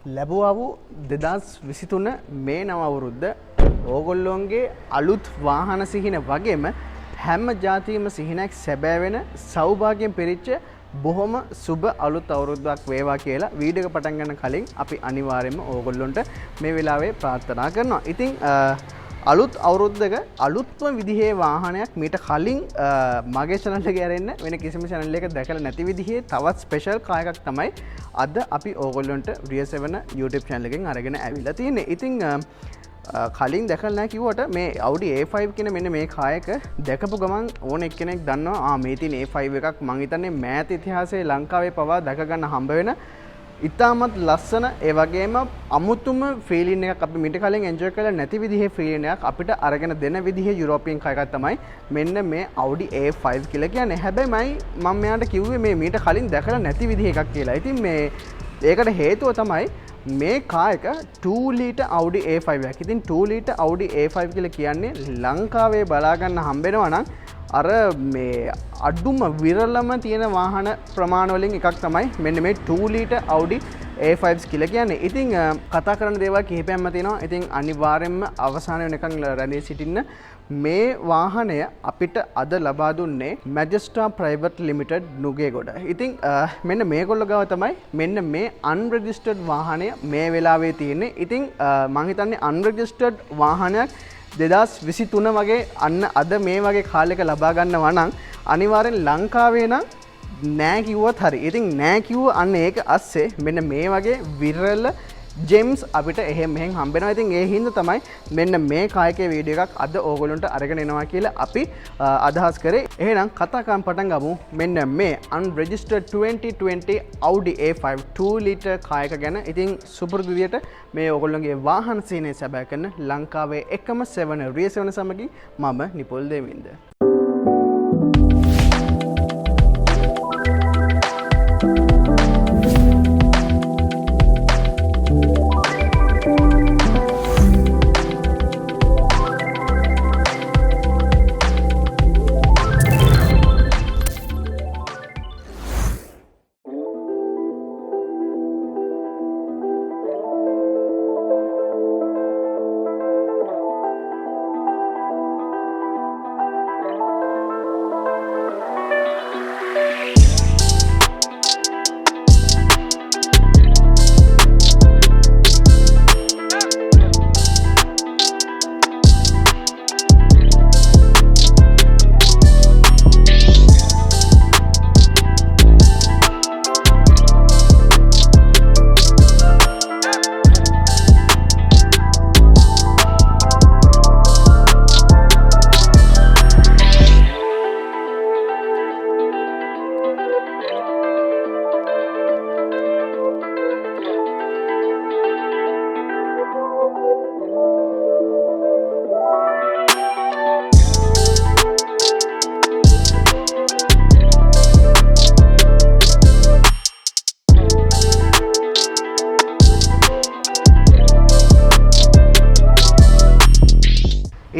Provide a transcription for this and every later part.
ලැබුවා 2023 මේ නව අවුරුද්ද ඕගොල්ලෝන්ගේ අලුත් වාහන සිහින වගේම හැම ජාතියම සිහිනයක් සැබෑ වෙන සෞභාග්‍යයෙන් පිරිච්ච බොහොම සුබ අලුත් අවුරුද්දක් වේවා කියලා වීඩියෝ එක පටන් ගන්න කලින් අපි අනිවාර්යයෙන්ම ඕගොල්ලොන්ට මේ වෙලාවේ ප්‍රාර්ථනා කරනවා. ඉතින් අලුත් අවුරුද්දක අලුත්ම විදිහේ වාහනයක් මීට කලින් මගේ channel එකේ ඇරෙන්න වෙන කිසිම channel එකක දැකලා නැති විදිහේ තවත් ස්පෙෂල් කාර් එකක් තමයි අද අපි ඕගොල්ලොන්ට Rear7 YouTube channel එකෙන් අරගෙන ඇවිල්ලා තියෙන්නේ. ඉතින් කලින් දැකලා නැහැ කිව්වට මේ Audi A5 කියන මෙන්න මේ කාර් එක දැකපු ගමන් ඕන එක්කෙනෙක් දන්නවා මේ තියෙන A5 එකක් මං හිතන්නේ මෑත ඉතිහාසයේ ලංකාවේ පවා දැක ගන්න හම්බ වෙන ඉතාමත් ලස්සන ඒ වගේම අමුතුම ෆීලින් එකක් අපි මීට කලින් එන්ජොයි කරලා නැති විදිහේ ෆීලින් එකක් අපිට අරගෙන දෙන විදිහේ යුරෝපියන් කාර් එකක් තමයි මෙන්න මේ Audi A5 කියලා කියන්නේ. හැබැයි මම මෙයාට කිව්වේ මේ මීට කලින් දැකලා නැති විදිහ එකක් කියලා. ඉතින් මේ ඒකට හේතුව තමයි මේ කාර් එක 2 ලීටර් Audi A5 එකක්. ඉතින් 2 ලීටර් Audi A5 කියලා කියන්නේ ලංකාවේ බලා ගන්න හම්බෙනවා නම් අර මේ අඩුම විරලම තියෙන වාහන ප්‍රමාණ වලින් එකක් තමයි මෙන්න මේ 2 ලීටර් Audi A5s කියලා කියන්නේ. ඉතින් කතා කරන්න දේවල් කිහිපයක්ම තියෙනවා. ඉතින් අනිවාර්යයෙන්ම අවසාන වෙනකන් රැඳී සිටින්න. මේ වාහනය අපිට අද ලබා දුන්නේ Majesta Private Limited නුගේගොඩ. ඉතින් මෙන්න මේගොල්ලෝ ගාව තමයි මෙන්න මේ unregistered වාහනය මේ වෙලාවේ තියෙන්නේ. ඉතින් මම හිතන්නේ unregistered වාහනයක් 2023 වගේ අන්න අද මේ වගේ කාලයක ලබා ගන්නවා නම් අනිවාර්යෙන් ලංකාවේ නම් නෑ කිව්වත් හරි. ඉතින් නෑ කිව්ව අන්න ඒක අස්සේ මෙන්න මේ වගේ විරල ජෙම්ස් අපිට එහෙම මෙහෙන් හම්බෙනවා. ඉතින් ඒ හින්දා තමයි මෙන්න මේ කායකේ වීඩියෝ එකක් අද ඕගොල්ලන්ට අරගෙන එනවා කියලා අපි අදහස් කරේ. එහෙනම් කතා කරන් පටන් ගමු මෙන්න මේ unregistered 2020 Audi A5 2 liter කායක ගැන. ඉතින් සුපුරුදු විදියට මේ ඕගොල්ලන්ගේ වාහන සීනේ සැබෑ කරන ලංකාවේ එකම 7 Rear7 සමගින් මම නිපොල් දෙවින්ද.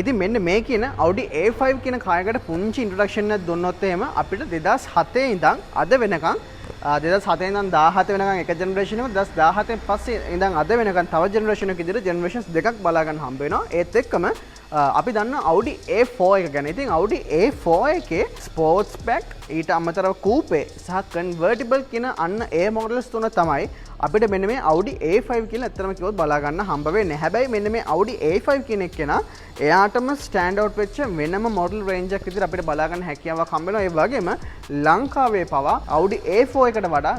ඉතින් මෙන්න මේ කියන Audi A5 කියන කායකට පුංචි ඉන්ට්‍රොඩක්ෂන් එකක් දුන්නොත් එහෙම අපිට 2007 ඉඳන් අද වෙනකන් 2007 ඉඳන් 17 වෙනකන් එක ජෙනරේෂන් එකක් 2017 පස්සේ ඉඳන් අද වෙනකන් තව ජෙනරේෂන් එකක විදිහට ජෙනරේෂන්ස් දෙකක් බලා ගන්න හම්බ වෙනවා. ඒත් එක්කම අපි දන්න Audi A4 එක ගැන. ඉතින් Audi A4 එකේ ස්පෝර්ට්ස් පැක් ඊට අමතරව කූපේ සහ කන්වර්ටිබල් කියන අන්න ඒ මොඩල්ස් තුන තමයි අපිට මෙන්න මේ Audi A5 කියලා ඇත්තටම කිව්වොත් බලා ගන්න හම්බ වෙන්නේ. හැබැයි මෙන්න මේ Audi A5 කියන එක කෙනා එයාටම ස්ටෑන්ඩ් අවුට් වෙච්ච වෙනම මොඩල් රේන්ජ් එකක් විදිහට අපිට බලා ගන්න හැකියාවක් හම්බ වෙනවා. ඒ වගේම ලංකාවේ පවා Audi A4 එකට වඩා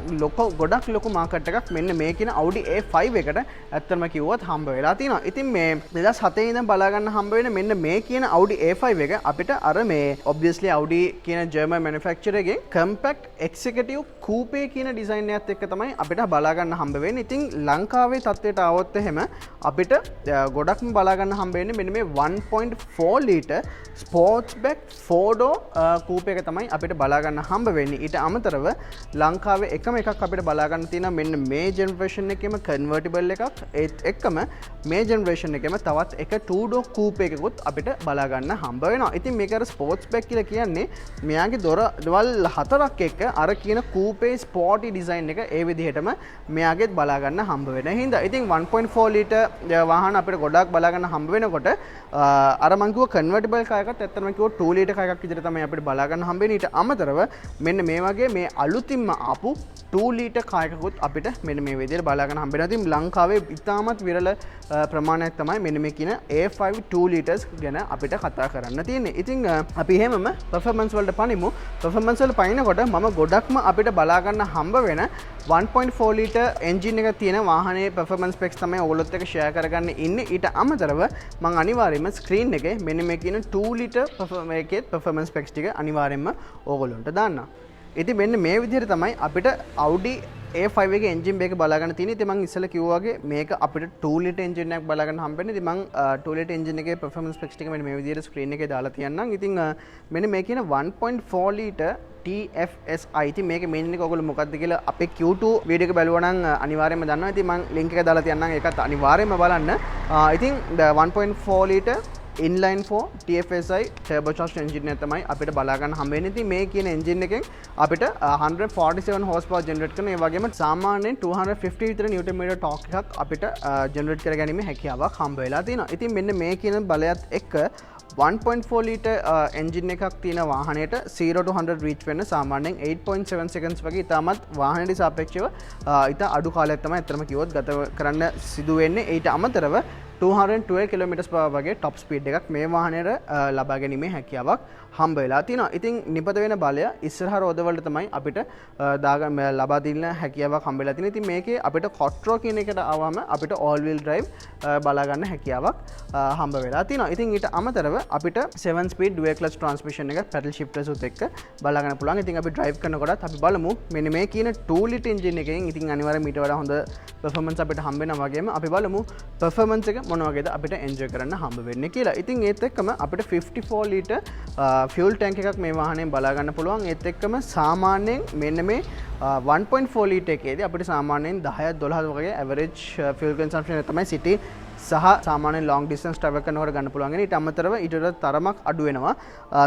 ගොඩක් ලොකු මාකට් එකක් මෙන්න මේ කියන Audi A5 එකට ඇත්තටම කිව්වොත් හම්බ වෙලා තියෙනවා. ඉතින් මේ 2007 ඉඳන් බලා ගන්න හම්බ වෙන මෙන්න මේ කියන Audi A5 එක අපිට අර මේ obviously Audi කියන German manufacturer එකේ compact executive coupe කියන ඩිසයින් එකත් එක්ක තමයි අපිට බලා ගන්න හම්බ වෙන්නේ. ඉතින් ලංකාවේ තත්ත්වයට આવොත් එහෙම අපිට ගොඩක්ම බලා ගන්න හම්බ වෙන්නේ මෙන්න මේ 1.4 liter sportsback 4-door coupe එක තමයි අපිට බලා ගන්න හම්බ වෙන්නේ. ඊට අමතරව ලංකාවේ එකම එකක් අපිට බලා ගන්න තියෙනවා මෙන්න මේ ජෙනරේෂන් එකේම convertible එකක්. ඒත් එක්කම මේ ජෙනරේෂන් එකේම තවත් එක 2-door coupe එකකුත් අපිට බලා ගන්න හම්බ වෙනවා. ඉතින් මේක අර ස්පෝර්ට්ස් බෑග් කියලා කියන්නේ මෙයාගේ දොරවල් 4ක් එක්ක අර කියන කූපේ ස්පෝර්ටි ඩිසයින් එක ඒ විදිහටම මෙයාගෙත් බලා ගන්න හම්බ වෙන හින්දා. ඉතින් 1.4 ලීටර් වාහන අපිට ගොඩක් බලා ගන්න හම්බ වෙනකොට අර මං කිව්ව කන්වර්ටිබල් කාර් එකත් ඇත්තටම කිව්ව 2 ලීටර් කාර් එකක් විදිහට තමයි අපිට බලා ගන්න හම්බ වෙන්නේ. ඊට අමතරව මෙන්න මේ වගේ මේ අලුතින්ම ආපු 2 ලීටර් කාර් එකකුත් අපිට මෙන්න මේ විදිහට බලා ගන්න හම්බ වෙනවා. ඉතින් ලංකාවේ ඉතාමත් විරල ප්‍රමාණයක් තමයි මෙන්න මේ කියන A5 2 ලීටර්ස් ගැන අපිට කතා කරන්න තියෙන්නේ. ඉතින් අපි එහෙමම performance වලට පනිමු. performance වල පනිනකොට මම ගොඩක්ම අපිට බලා ගන්න හම්බ වෙන 1.4 ලීටර් එන්ජින් එක තියෙන වාහනේ performance specs තමයි ඔයගොල්ලොත් එක්ක share කරගන්න ඉන්නේ. ඊට අමතරව මම අනිවාර්යයෙන්ම screen එකේ මෙන්න මේ කියන 2 ලීටර් performance specs ටික අනිවාර්යයෙන්ම ඔයගොල්ලන්ට දාන්නම්. ඉතින් මෙන්න මේ විදිහට තමයි අපිට Audi A5 එකේ එන්ජින් එක බලා ගන්න තියෙන්නේ. ඉතින් මම ඉස්සෙල්ලා කිව්වා වගේ මේක අපිට 2 ලීටර් එන්ජින් එකක් බලා ගන්න හම්බෙන්නේ. ඉතින් මම 2 ලීටර් එන්ජින් එකේ performance specs ටික මෙන්න මේ විදිහට screen එකේ දාලා තියන්නම්. ඉතින් මෙන්න මේ කියන 1.4 ලීටර් TFSI. ඉතින් මේකේ මෙන්න එක ඔයගොල්ලෝ මොකක්ද කියලා අපේ Q2 වීඩියෝ එක බැලුවා නම් අනිවාර්යයෙන්ම දන්නවා. ඉතින් මම link එක දාලා තියන්නම්. ඒකත් අනිවාර්යයෙන්ම බලන්න. ඉතින් 1.4 litre inline 4 TFSI turbocharged engine එක තමයි අපිට බලා ගන්න හම්බ වෙන්නේ. ඉතින් මේ කියන engine එකෙන් අපිට 147 horsepower generate කරන ඒ වගේම සාමාන්‍යයෙන් 250 විතර newton meter torque එකක් අපිට generate කරගැනීමේ හැකියාවක් හම්බ වෙලා තියෙනවා. ඉතින් මෙන්න මේ කියන බලයත් එක්ක 1.4 ලීටර් එන්ජින් එකක් තියෙන වාහනයට 0 to 100 reach වෙන්න සාමාන්‍යයෙන් 8.7 seconds වගේ ඉතාමත් වාහනයට සාපේක්ෂව ඉතා අඩු කාලයක් තමයි අත්‍තරම කිව්වොත් ගත කරන්න සිදු වෙන්නේ. ඊට අමතරව 212 km/h වගේ top speed එකක් මේ වාහනයට ලබා ගැනීමේ හැකියාවක් හම්බ වෙලා තියෙනවා. ඉතින් නිපද වෙන බලය ඉස්සරහ රෝද වලට තමයි අපිට ලබා දෙන්න හැකියාවක් හම්බ වෙලා තියෙනවා. ඉතින් මේකේ අපිට quattro කියන එකට ආවම අපිට all wheel drive බලා ගන්න හැකියාවක් හම්බ වෙලා තියෙනවා. ඉතින් ඊට අමතරව අපිට 7 speed dual clutch transmission එක pedal shifters උත් එක්ක බලා ගන්න පුළුවන්. ඉතින් අපි drive කරනකොටත් අපි බලමු මෙන්න මේ කියන 2 liter engine එකෙන් ඉතින් අනිවාර්යයෙන් ඊට වඩා හොඳ performance අපිට හම්බ වෙනවා වගේම අපි බලමු performance එක මොන වගේද අපිට enjoy කරන්න හම්බ වෙන්නේ කියලා. ඉතින් ඒත් එක්කම අපිට 54 liter fuel tank එකක් මේ වාහනයෙන් බලා ගන්න පුළුවන්. ඒත් එක්කම සාමාන්‍යයෙන් මෙන්න මේ 1.4 liter එකේදී අපිට සාමාන්‍යයෙන් 10 12 වගේ average fuel consumption එක තමයි city සහ සාමාන්‍ය long distance travel කරනකොට ගන්න පුළුවන්. ඊට අමතරව ඊට තරමක් අඩු වෙනවා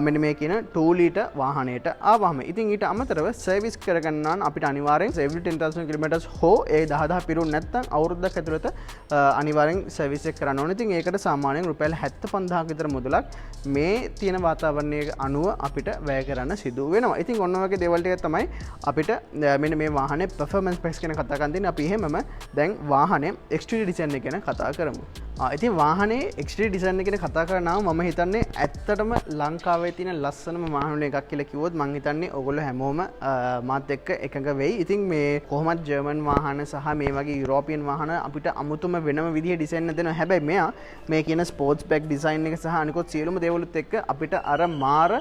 මෙන්න මේ කියන 2 liter වාහනයට ආවම. ඉතින් ඊට අමතරව සර්විස් කරගන්න නම් අපිට අනිවාර්යෙන් every 10000 km හෝ ඒ 10000 පිරුණ නැත්නම් අවුරුද්දක් ඇතුළත අනිවාර්යෙන් සර්විස් එක කරන්න ඕනේ. ඉතින් ඒකට සාමාන්‍යයෙන් රුපියල් 75000ක විතර මුදලක් මේ තියෙන වාතාවරණයේ අනුව අපිට වැය කරන්න සිදු වෙනවා. ඉතින් ඔන්න ඔය වගේ දේවල් ටික තමයි අපිට මෙන්න මේ වාහනේ performance specs ගැන කතා කරන් දෙන්නේ. අපි එහෙමම දැන් වාහනේ exterior design එක ගැන කතා කරමු. ඉතින් වාහනේ එක්ස්ටීරියර් ඩිසයින් එක ගැන කතා කරනවාම මම හිතන්නේ ඇත්තටම ලංකාවේ තියෙන ලස්සනම වාහන එකක් කියලා කිව්වොත් මම හිතන්නේ ඔයගොල්ලෝ හැමෝම මාත් එක්ක එකඟ වෙයි. ඉතින් මේ කොහොමත් ජර්මන් වාහන සහ මේ වගේ යුරෝපියන් වාහන අපිට අමුතුම වෙනම විදිහේ ඩිසයින් එක දෙනවා. හැබැයි මෙයා මේ කියන ස්පෝර්ට්ස් බෑග් ඩිසයින් එක සහ අනිකොත් සියලුම දේවලුත් එක්ක අපිට අර මාර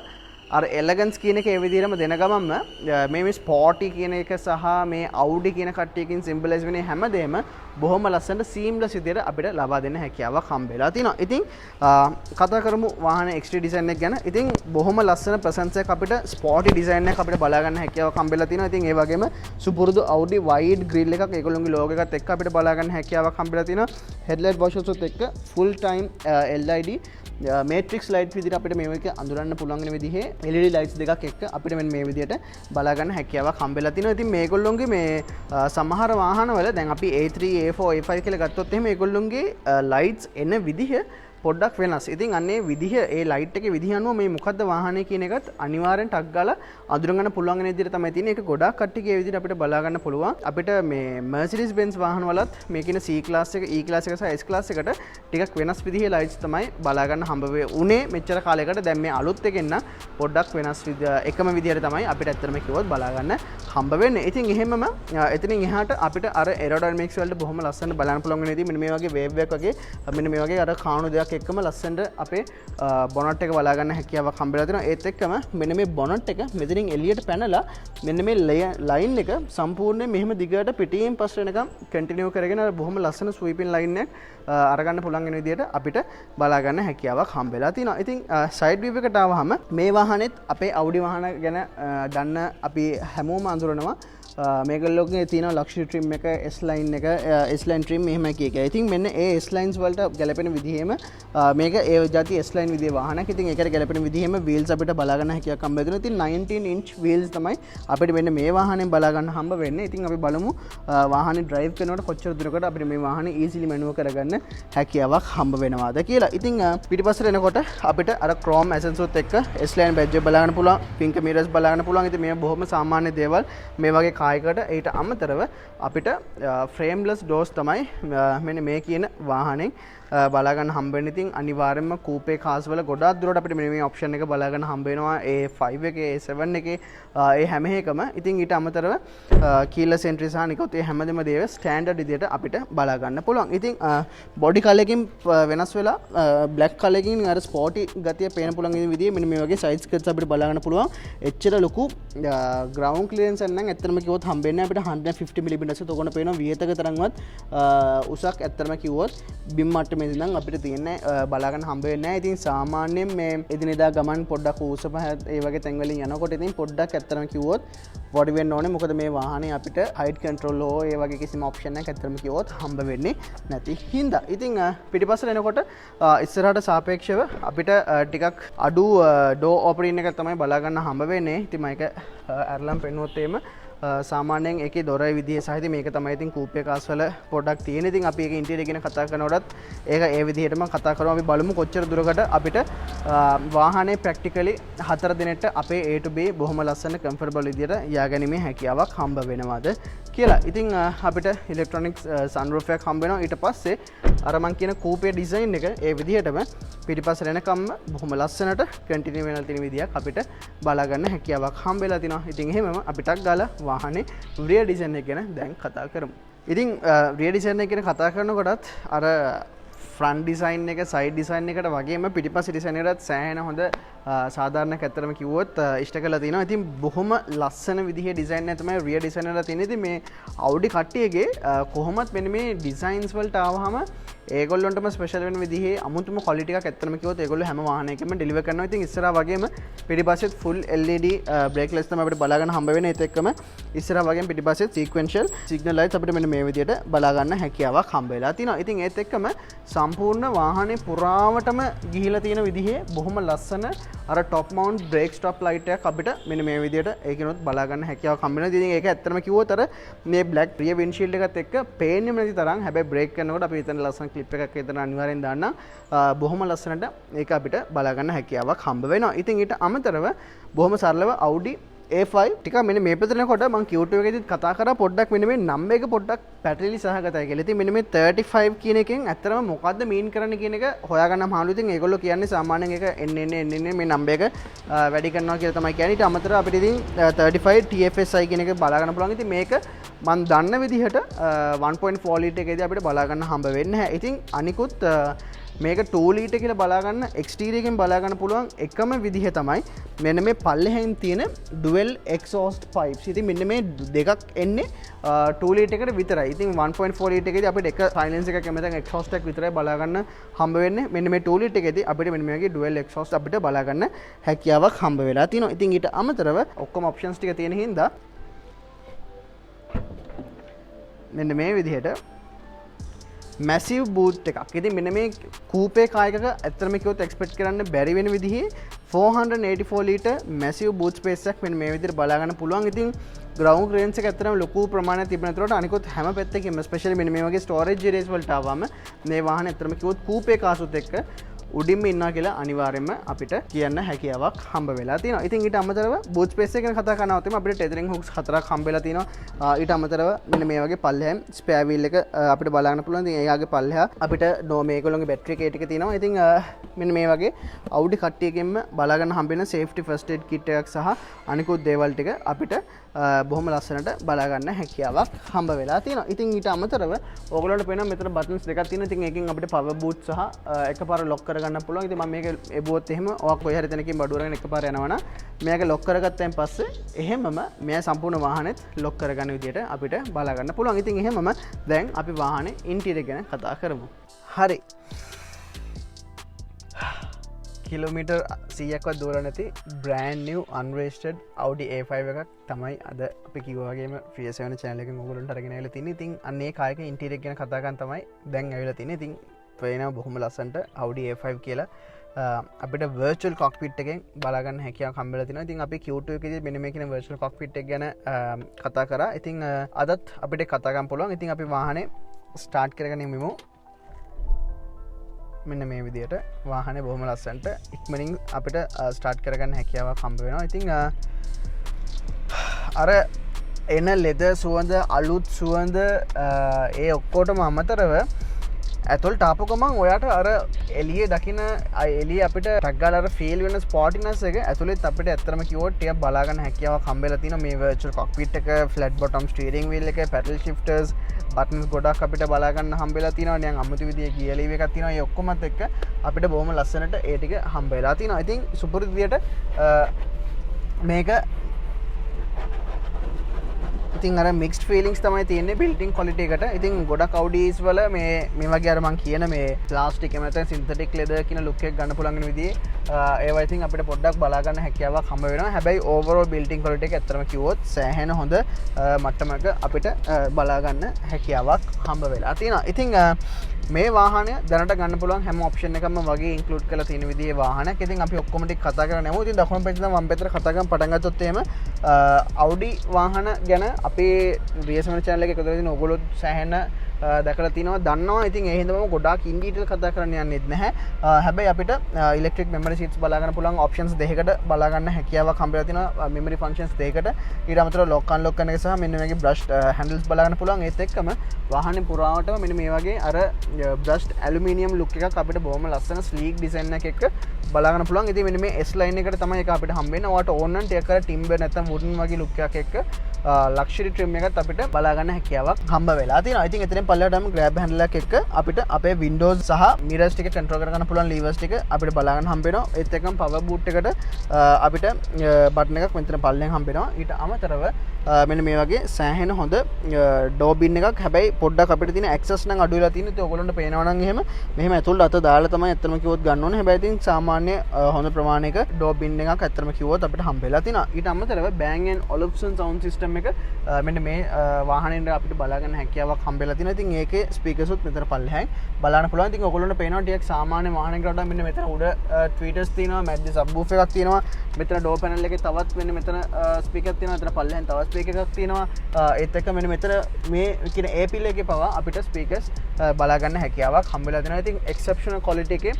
අර එලගන්ස් කියන එක ඒ විදිහටම දෙන ගමන්ම මේ ස්පෝර්ටි කියන එක සහ මේ Audi කියන කට්ටියකින් සිම්බලයිස් වෙන හැමදේම බොහොම ලස්සනට සීම්ලස් විදිහට අපිට ලබා දෙන්න හැකියාවක් හම්බෙලා තිනවා. ඉතින් කතා කරමු වාහන එක්ස්ටීරියර් ඩිසයින් එක ගැන. ඉතින් බොහොම ලස්සන ප්‍රසන්ස් එකක් අපිට ස්පෝර්ටි ඩිසයින් එකක් අපිට බලා ගන්න හැකියාවක් හම්බෙලා තිනවා. ඉතින් ඒ වගේම සුපුරුදු Audi wide grill එකක් ඒගොල්ලෝගේ logo එකත් එක්ක අපිට බලා ගන්න හැකියාවක් හම්බෙලා තිනවා. headlight washers උත් එක්ක full time LED matrix light විදිහට අපිට මේක අඳුරන්න පුළුවන් වෙන විදිහේ LED lights දෙකක් එක්ක අපිට මෙන්න මේ විදිහට බලා ගන්න හැකියාවක් හම්බෙලා තිනවා. ඉතින් මේගොල්ලෝගේ මේ සමහර වාහනවල දැන් අපි A3 A4 A5 කියලා ගත්තොත් එහෙම ඒගොල්ලෝගේ lights එන විදිහ පොඩ්ඩක් වෙනස්. ඉතින් අන්නේ විදිහ ඒ ලයිට් එකේ විදිහ අනුව මේ මොකද්ද වාහනේ කියන එකත් අනිවාර්යෙන් ටක් ගාලා අඳුර ගන්න පුළුවන් වෙන විදිහට තමයි තියෙන්නේ. ඒක ගොඩාක් කට්ටියගේ ඒ විදිහට අපිට බලා ගන්න පුළුවන්. අපිට මේ Mercedes Benz වාහන වලත් මේ කියන C class එක E class එක සහ S class එකට ටිකක් වෙනස් විදිහේ ලයිට්ස් තමයි බලා ගන්න හම්බ වෙන්නේ. මෙච්චර කාලයකට දැන් මේ අලුත් එකෙන් නම් පොඩ්ඩක් වෙනස් එකම විදිහට තමයි අපිට ඇත්තටම කිව්වොත් බලා ගන්න හම්බ වෙන්නේ. ඉතින් එහෙමම එතනින් එහාට අපිට අර aerodynamics වලට බොහොම ලස්සන බලන්න පුළුවන් වෙන විදිහ මෙන්න මේ වගේ wave එකක් වගේ මෙන්න මේ වගේ අර කාණු දෙයක් එක්කම ලස්සනට අපේ බොනට් එක බලා ගන්න හැකියාවක් හම්බෙලා තියෙනවා. ඒත් එක්කම මෙන්න මේ බොනට් එක මෙතනින් එළියට පැනලා මෙන්න මේ ලයින් එක සම්පූර්ණයෙන් මෙහෙම දිගට පිටියෙන් පස්ස වෙනකම් කන්ටිනියු කරගෙන අර බොහොම ලස්සන ස්වීපින් ලයින් එකක් අරගන්න පුළුවන් වෙන විදිහට අපිට බලා ගන්න හැකියාවක් හම්බෙලා තියෙනවා. ඉතින් සයිඩ් වීව් එකට ආවහම මේ වාහනේත් අපේ Audi වාහන ගැන දන්න අපි හැමෝම අඳුරනවා මේගොල්ලෝගේ තියෙන ලක්ෂරි ට්‍රිම් එක S-line එක S-line trim එහෙම එක. ඉතින් මෙන්න ඒ S-lines වලට ගැලපෙන විදිහෙම මේක ඒ જાති S-line විදිහේ වාහනයක්. ඉතින් ඒකට ගැලපෙන විදිහෙම wheels අපිට බලා ගන්න හැකියාවක් හම්බ වෙනවා. ඉතින් 19 inch wheels තමයි අපිට මෙන්න මේ වාහනේ බලා ගන්න හම්බ වෙන්නේ. ඉතින් අපි බලමු වාහනේ drive කරනකොට කොච්චර දුරකට අපිට මේ වාහනේ easily manual කරගන්න හැකියාවක් හම්බ වෙනවාද කියලා. ඉතින් පිටිපස්සට එනකොට අපිට අර chrome accents උත් එක්ක S-line badge එක බලා ගන්න පුළුවන්. pink mirrors බලා ගන්න පුළුවන්. ඉතින් මේ බොහොම සාමාන්‍ය දේවල් මේ වගේ කායකට ඊට අමතරව අපිට frameless doors තමයි මෙන්න මේ කියන වාහනේ බලාගන්න හම්බෙන්නේ. ඉතින් අනිවාර්යයෙන්ම කූපේ කාස් වල ගොඩාක් දුරට අපිට මෙන්න මේ ඔප්ෂන් එක බලාගන්න හම්බ වෙනවා. A5 එකේ A7 එකේ ඒ හැම එකම. ඉතින් ඊට අමතරව keyless entry සහ නිකුත් ඒ හැමදේම දේව ස්ටෑන්ඩඩ් විදියට අපිට බලා ගන්න පුළුවන්. ඉතින් බොඩි කලර් එකකින් වෙනස් වෙලා black කලර් එකකින් අර ස්පෝටි ගතිය පේන පුළුවන් විදිහේ මෙන්න මේ වගේ සයිඩ් ස්කර්ට්ස් අපිට බලා ගන්න පුළුවන්. එච්චර ලොකු ground clearance එක නම් ඇත්තටම කිව්වොත් හම්බෙන්නේ අපිට 150 mm. එතකොට පේනවා වියතක තරම්වත් උසක් ඇත්තටම කිව්වොත් බිම් මට්ටමේ ඉඳන් අපිට තියෙන්නේ බලා ගන්න හම්බ වෙන්නේ නැහැ. ඉතින් සාමාන්‍යයෙන් මේ එදිනෙදා ගමන් පොඩ්ඩක් ඌසපහ ඒ වගේ තැන් වලින් යනකොට ඉතින් පොඩ්ඩක් ඇත්තටම කිව්වොත් වඩි වෙන්න ඕනේ. මොකද මේ වාහනේ අපිට height control හෝ ඒ වගේ කිසිම option එකක් ඇත්තටම කිව්වොත් හම්බ වෙන්නේ නැති හින්දා. ඉතින් පිටිපස්සට එනකොට ඉස්සරහට සාපේක්ෂව අපිට ටිකක් අඩු door opening එක තමයි බලා ගන්න හම්බ වෙන්නේ. ඉතින් මම ඒක අරලම් පෙන්නුවොත් එimhe සාමාන්‍යයෙන් ඒකේ දොරේ විදිහේ සහිත මේක තමයි ඉතින් කූපේ කාස් වල පොඩ්ඩක් තියෙන. ඉතින් අපි ඒක ඉන්ටීරියර් ගැන කතා කරනකොටත් ඒක ඒ විදිහටම කතා කරමු. අපි බලමු කොච්චර දුරකට අපිට වාහනේ ප්‍රැක්ටිකලි 4 දිනට අපේ A to B බොහොම ලස්සන කම්ෆර්ටබල් විදිහට යාගැනීමේ හැකියාවක් හම්බ වෙනවද කියලා. ඉතින් අපිට ඉලෙක්ට්‍රොනික්ස් සන්රූෆ් එකක් හම්බ වෙනවා. ඊට පස්සේ අර මං කියන කූපේ ඩිසයින් එක ඒ විදිහටම පිටිපස්සට එනකම්ම බොහොම ලස්සනට කන්ටිනියු වෙනවා තියෙන විදිහක් අපිට බලා ගන්න හැකියාවක් හම්බ වෙලා තිනවා. ඉතින් එහෙමම අපිටක් ගාලා වාහනේ rear design එක ගැන දැන් කතා කරමු. ඉතින් rear design එක ගැන කතා කරනකොටත් අර front design එක side design එකට වගේම පිටිපස්ස design එකටත් සෑහෙන හොඳ සාධාරණයක් ඇත්තටම කිව්වොත් ඉෂ්ට කරලා තිනවා. ඉතින් බොහොම ලස්සන විදිහේ design එක තමයි rear design වල තියෙන්නේ. ඉතින් මේ Audi කට්ටියගේ කොහොමත් මෙන්න මේ designs වලට ආවහම ඒගොල්ලොන්ටම ස්පෙෂල් වෙන විදිහේ අමුතුම quality එකක් ඇත්තටම කිව්වොත් ඒගොල්ලෝ හැම වාහනයකම deliver කරනවා. ඉතින් ඉස්සරහා වගේම පිටිපස්සෙත් full LED brake lights තමයි අපිට බලා ගන්න හම්බ වෙන්නේ. ඒත් එක්කම ඉස්සරහා වගේම පිටිපස්සෙත් sequential signal lights අපිට මෙන්න මේ විදිහට බලා ගන්න හැකියාවක් හම්බ වෙලා තිනවා. ඉතින් ඒත් එක්කම සම්පූර්ණ වාහනේ පුරාවටම ගිහිලා තියෙන විදිහේ බොහොම ලස්සන අර top mount brake stop light එකක් අපිට මෙන්න මේ විදිහට ඒකිනුත් බලා ගන්න හැකියාවක් හම්බ වෙනවා. ඉතින් ඒක ඇත්තටම කිව්වොත් අර මේ black rear windshield එකත් එක්ක පේන්නේම නැති තරම් හැබැයි brake කරනකොට අපි හිතන ලස්සන ක්ලිප් එකක් එතන අනිවාර්යෙන් දාන්න බොහොම ලස්සනට ඒක අපිට බලා ගන්න හැකියාවක් හම්බ වෙනවා. ඉතින් ඊට අමතරව බොහොම සරලව Audi A5 ටික මෙන්න මේ පැත්තට එනකොට මම Q2 එකේදීත් කතා කරා පොඩ්ඩක් මෙන්න මේ නම්බර් එක පොඩ්ඩක් පැටලිලි සහගතයි කියලා. ඉතින් මෙන්න මේ 35 කියන එකෙන් ඇත්තටම මොකද්ද මීන් කරන්නේ කියන එක හොයාගන්න මහලු. ඉතින් ඒගොල්ලෝ කියන්නේ සාමාන්‍යයෙන් ඒක එන්න මේ නම්බර් එක වැඩි කරනවා කියලා තමයි කියන්නේ. ඊට අමතරව අපිට ඉතින් 35 TFSI කියන එක බලා ගන්න පුළුවන්. ඉතින් මේක මම දන්න විදිහට 1.4 ලීටර් එකේදී අපිට බලා ගන්න හම්බ වෙන්නේ නැහැ. ඉතින් අනිකුත් මේක 2 ලීටර් කියලා බලා ගන්න එක්ස්ටීරියර් එකෙන් බලා ගන්න පුළුවන් එකම විදිහ තමයි මෙන්න මේ පල්ලෙහෙන් තියෙන dual exhaust pipes. ඉතින් මෙන්න මේ දෙකක් එන්නේ 2 ලීටර් එකට විතරයි. ඉතින් 1.4 ලීටර් එකේදී අපිට එක silence එකක් එමෙතන exhaust එකක් විතරයි බලා ගන්න හම්බ වෙන්නේ. මෙන්න මේ 2 ලීටර් එකේදී අපිට මෙන්න මේ වගේ dual exhaust අපිට බලා ගන්න හැකියාවක් හම්බ වෙලා තිනවා. ඉතින් ඊට අමතරව ඔක්කොම options ටික තියෙන හින්දා මෙන්න මේ විදිහට massive boot එකක්. ඉතින් මෙන්න මේ කූපේ කායකක ඇත්තටම කිව්වොත් එක්ස්පෙක්ට් කරන්න බැරි වෙන විදිහේ 484 ලීටර් massive boot space එකක් මෙන්න මේ විදිහට බලා ගන්න පුළුවන්. ඉතින් ground clearance එක ඇත්තටම ලොකු ප්‍රමාණයක් තිබෙන අතරට අනිකුත් හැම පැත්තකින්ම especially මෙන්න මේ වගේ storage areas වලට ආවම මේ වාහනේ ඇත්තටම කිව්වොත් කූපේ කාසුත් එක්ක උඩින්ම ඉන්නවා කියලා අනිවාර්යයෙන්ම අපිට කියන්න හැකියාවක් හම්බ වෙලා තියෙනවා. ඉතින් ඊට අමතරව boot space එක ගැන කතා කරනකොට අපිට tethering hooks 4ක් හම්බ වෙලා තියෙනවා. ඊට අමතරව මෙන්න මේ වගේ පල්ලෙහාම spare wheel එක අපිට බලා ගන්න පුළුවන්. ඉතින් ඒගාගේ පල්ලෙහා අපිට මේගොල්ලෝගේ battery kit එක තියෙනවා. ඉතින් මෙන්න මේ වගේ Audi කට්ටියකින්ම බලා ගන්න හම්බ වෙන safety first aid kit එකක් සහ අනිකුත් දේවල් ටික අපිට බොහොම ලස්සනට බලා ගන්න හැකියාවක් හම්බ වෙලා තියෙනවා. ඉතින් ඊට අමතරව ඕගොල්ලන්ට පේනවා මෙතන buttons දෙකක් තියෙනවා. ඉතින් එකකින් අපිට power boot සහ එකපාර lock කරගන්න පුළුවන්. ඉතින් මම මේක එබුවොත් එහෙම ඔයා කොහේ හරි තැනකින් බඩුව අරගෙන එකපාර යනවනම් මේක lock කරගත්තයින් පස්සේ එහෙමම මේ සම්පූර්ණ වාහනේත් lock කරගන්න විදියට අපිට බලා ගන්න පුළුවන්. ඉතින් එහෙමම දැන් අපි වාහනේ interior ගැන කතා කරමු. හරි. කිලෝමීටර් 100ක්වත් දුර නැති brand new unregistered Audi A5 එකක් තමයි අද අපි කිව්වා වගේම Fiesta channel එකෙන් ඔයගොල්ලන්ට අරගෙන ආවිලා තින්නේ. ඉතින් අන්නේ කායක ඉන්ටීරියර් ගැන කතා කරන් තමයි දැන් ආවිලා තින්නේ. ඉතින් පේනවා බොහොම ලස්සනට Audi A5 කියලා අපිට virtual cockpit එකෙන් බලාගන්න හැකියාවක් හම්බෙලා තිනවා. ඉතින් අපි Q2 එකේදී මෙන්න මේ කියන virtual cockpit එක ගැන කතා කරා. ඉතින් අදත් අපිට කතා කරන්න පුළුවන්. ඉතින් අපි වාහනේ ස්ටාර්ට් කරගෙන යමු. මෙන්න මේ විදිහට වාහනේ බොහොම ලස්සනට ඉක්මනින් අපිට ස්ටාර්ට් කරගන්න හැකියාවක් හම්බ වෙනවා. ඉතින් අර එන ලෙදර් සුවඳ අලුත් සුවඳ ඒ ඔක්කොටම අමතරව ඇතුළට ආපු ගමන් ඔයාට අර එළියේ දකින්න එළිය අපිට ටක් ගාලා අර ෆීල් වෙන ස්පෝටිනස් එක ඇතුළෙත් අපිට ඇත්තටම කිව්වොත් ටිකක් බලා ගන්න හැකියාවක් හම්බෙලා තිනවා මේ virtual cockpit එක flat bottom steering wheel එක paddle shifters buttons ගොඩක් අපිට බලා ගන්න හම්බෙලා තිනවා. නිකන් අමුතු විදිහේ gear lever එකක් තිනවා. ඒ ඔක්කොමත් එක්ක අපිට බොහොම ලස්සනට ඒ ටික හම්බෙලා තිනවා. ඉතින් සුපුරුදු විදිහට මේක ඉතින් අර මික්ස්ඩ් ෆීලිංග්ස් තමයි තියෙන්නේ බිල්ට් ඉන් ක්වොලිටි එකට. ඉතින් ගොඩක් Audis වල මේ වගේ අර මං කියන මේ ප්ලාස්ටික් එහෙම නැත්නම් සින්තටික් ලෙදර් කියන ලුක් එක ගන්න පුළුවන් වෙන විදිහේ ඒවා ඉතින් අපිට පොඩ්ඩක් බලා ගන්න හැකියාවක් හම්බ වෙනවා. හැබැයි ඕවරෝල් බිල්ට් ඉන් ක්වොලිටි එක ඇත්තටම කිව්වොත් සෑහෙන හොඳ මට්ටමක අපිට බලා ගන්න හැකියාවක් හම්බ වෙලා තියෙනවා. ඉතින් මේ වාහනය දැනට ගන්න පුළුවන් හැම ඔප්ෂන් එකක්ම වගේ ඉන්ක්ලූඩ් කරලා තියෙන විදිහේ වාහනයක්. ඉතින් අපි ඔක්කොම ටික කතා කරන්න යමු. ඉතින් දකුණු පැත්තෙන් වම් පැත්තට කතා කරන් පටන් ගත්තොත් එහෙම Audi වාහන ගැන අපේ Fiesta channel එකේ එකතු වෙන ඔයගොල්ලෝ සෑහෙන දැකලා තිනවා දන්නවා. ඉතින් ඒ හින්දාම ගොඩාක් ඉන් ඩීටේල් කතා කරන්න යන්නෙත් නැහැ. හැබැයි අපිට ඉලෙක්ට්‍රික් මෙමරි සීට්ස් බලා ගන්න පුළුවන් ඔප්ෂන්ස් දෙකකට බලා ගන්න හැකියාවක් හම්බෙලා තිනවා. මෙමරි ෆන්ක්ෂන්ස් දෙකකට ඊට අමතරව ලොක් අන්ලොක් කරන එක සහ මෙන්න මේකේ බ්‍රෂ් හැන්ඩල්ස් බලා ගන්න පුළුවන්. ඒත් එක්කම වාහනේ පුරාවටම මෙන්න මේ වගේ අර බ්‍රෂ්ඩ් ඇලුමිනියම් ලුක් එකක් අපිට බොහොම ලස්සන ස්ලීක් ඩිසයින් එකක් එක්ක බලා ගන්න පුළුවන්. ඉතින් මෙන්න මේ S line එකට තමයි ඒක අපිට හම්බෙන්නේ. ඔයාට ඕන නම් ටිකක් අර ටිම්බර් නැත්නම් වුඩන් වගේ ලුක් එකක් එක්ක ලක්ෂරි ට්‍රිම් එකත් අපිට බලා ගන්න හැකියාවක් හම්බ වෙලා තියෙනවා. ඉතින් එතනින් පල්ලෙහාටම grab handle එකක් එක්ක අපිට අපේ windows සහ mirrors ටික control කර ගන්න පුළුවන් levers ටික අපිට බලා ගන්න හම්බ වෙනවා. ඒත් එක්කම power boot එකට අපිට බටන් එකක් මෙතන පල්ලෙන් හම්බ වෙනවා. ඊට අමතරව මෙන්න මේ වගේ සෑහෙන හොඳ door bin එකක්. හැබැයි පොඩ්ඩක් අපිට තියෙන access නම් අඩු වෙලා තියෙන. ඉතින් ඔයගොල්ලන්ට පේනවා නම් මෙහෙම ඇතුළට අත දාලා තමයි ඇත්තම කිව්වොත් ගන්න ඕනේ. හැබැයි ඉතින් සාමාන්‍ය හොඳ ප්‍රමාණයක door bin එකක් ඇත්තම කිව්වොත් අපිට හම්බ වෙලා තියෙනවා. ඊට අමතරව Bang & Olufsen sound system එක මෙන්න මේ වාහනේට අපිට බලා ගන්න හැකියාවක් හම්බෙලා තියෙනවා. ඉතින් ඒකේ ස්පීකර්ස් උත් මෙතන පල්ලෙහාන් බලන්න පුළුවන්. ඉතින් ඔයගොල්ලන්ට පේනවා ටිකක් සාමාන්‍ය වාහනයකට වඩා මෙන්න මෙතන උඩ ට්වීටර්ස් තියෙනවා, මැද්දේ සබ්වූෆර් එකක් තියෙනවා. මෙතන ඩෝර් පැනල් එකේ තවත් මෙතන ස්පීකර් එකක් තියෙනවා. මෙතන පල්ලෙහාන් තවත් ස්පීකර් එකක් තියෙනවා. ඒත් එක්ක මෙතන මේ කියන A පිල් එකේ පවා අපිට ස්පීකර්ස් බලා ගන්න හැකියාවක් හම්බෙලා තියෙනවා. ඉතින් එක්සෙප්ෂනල් ක්වොලිටි එකේ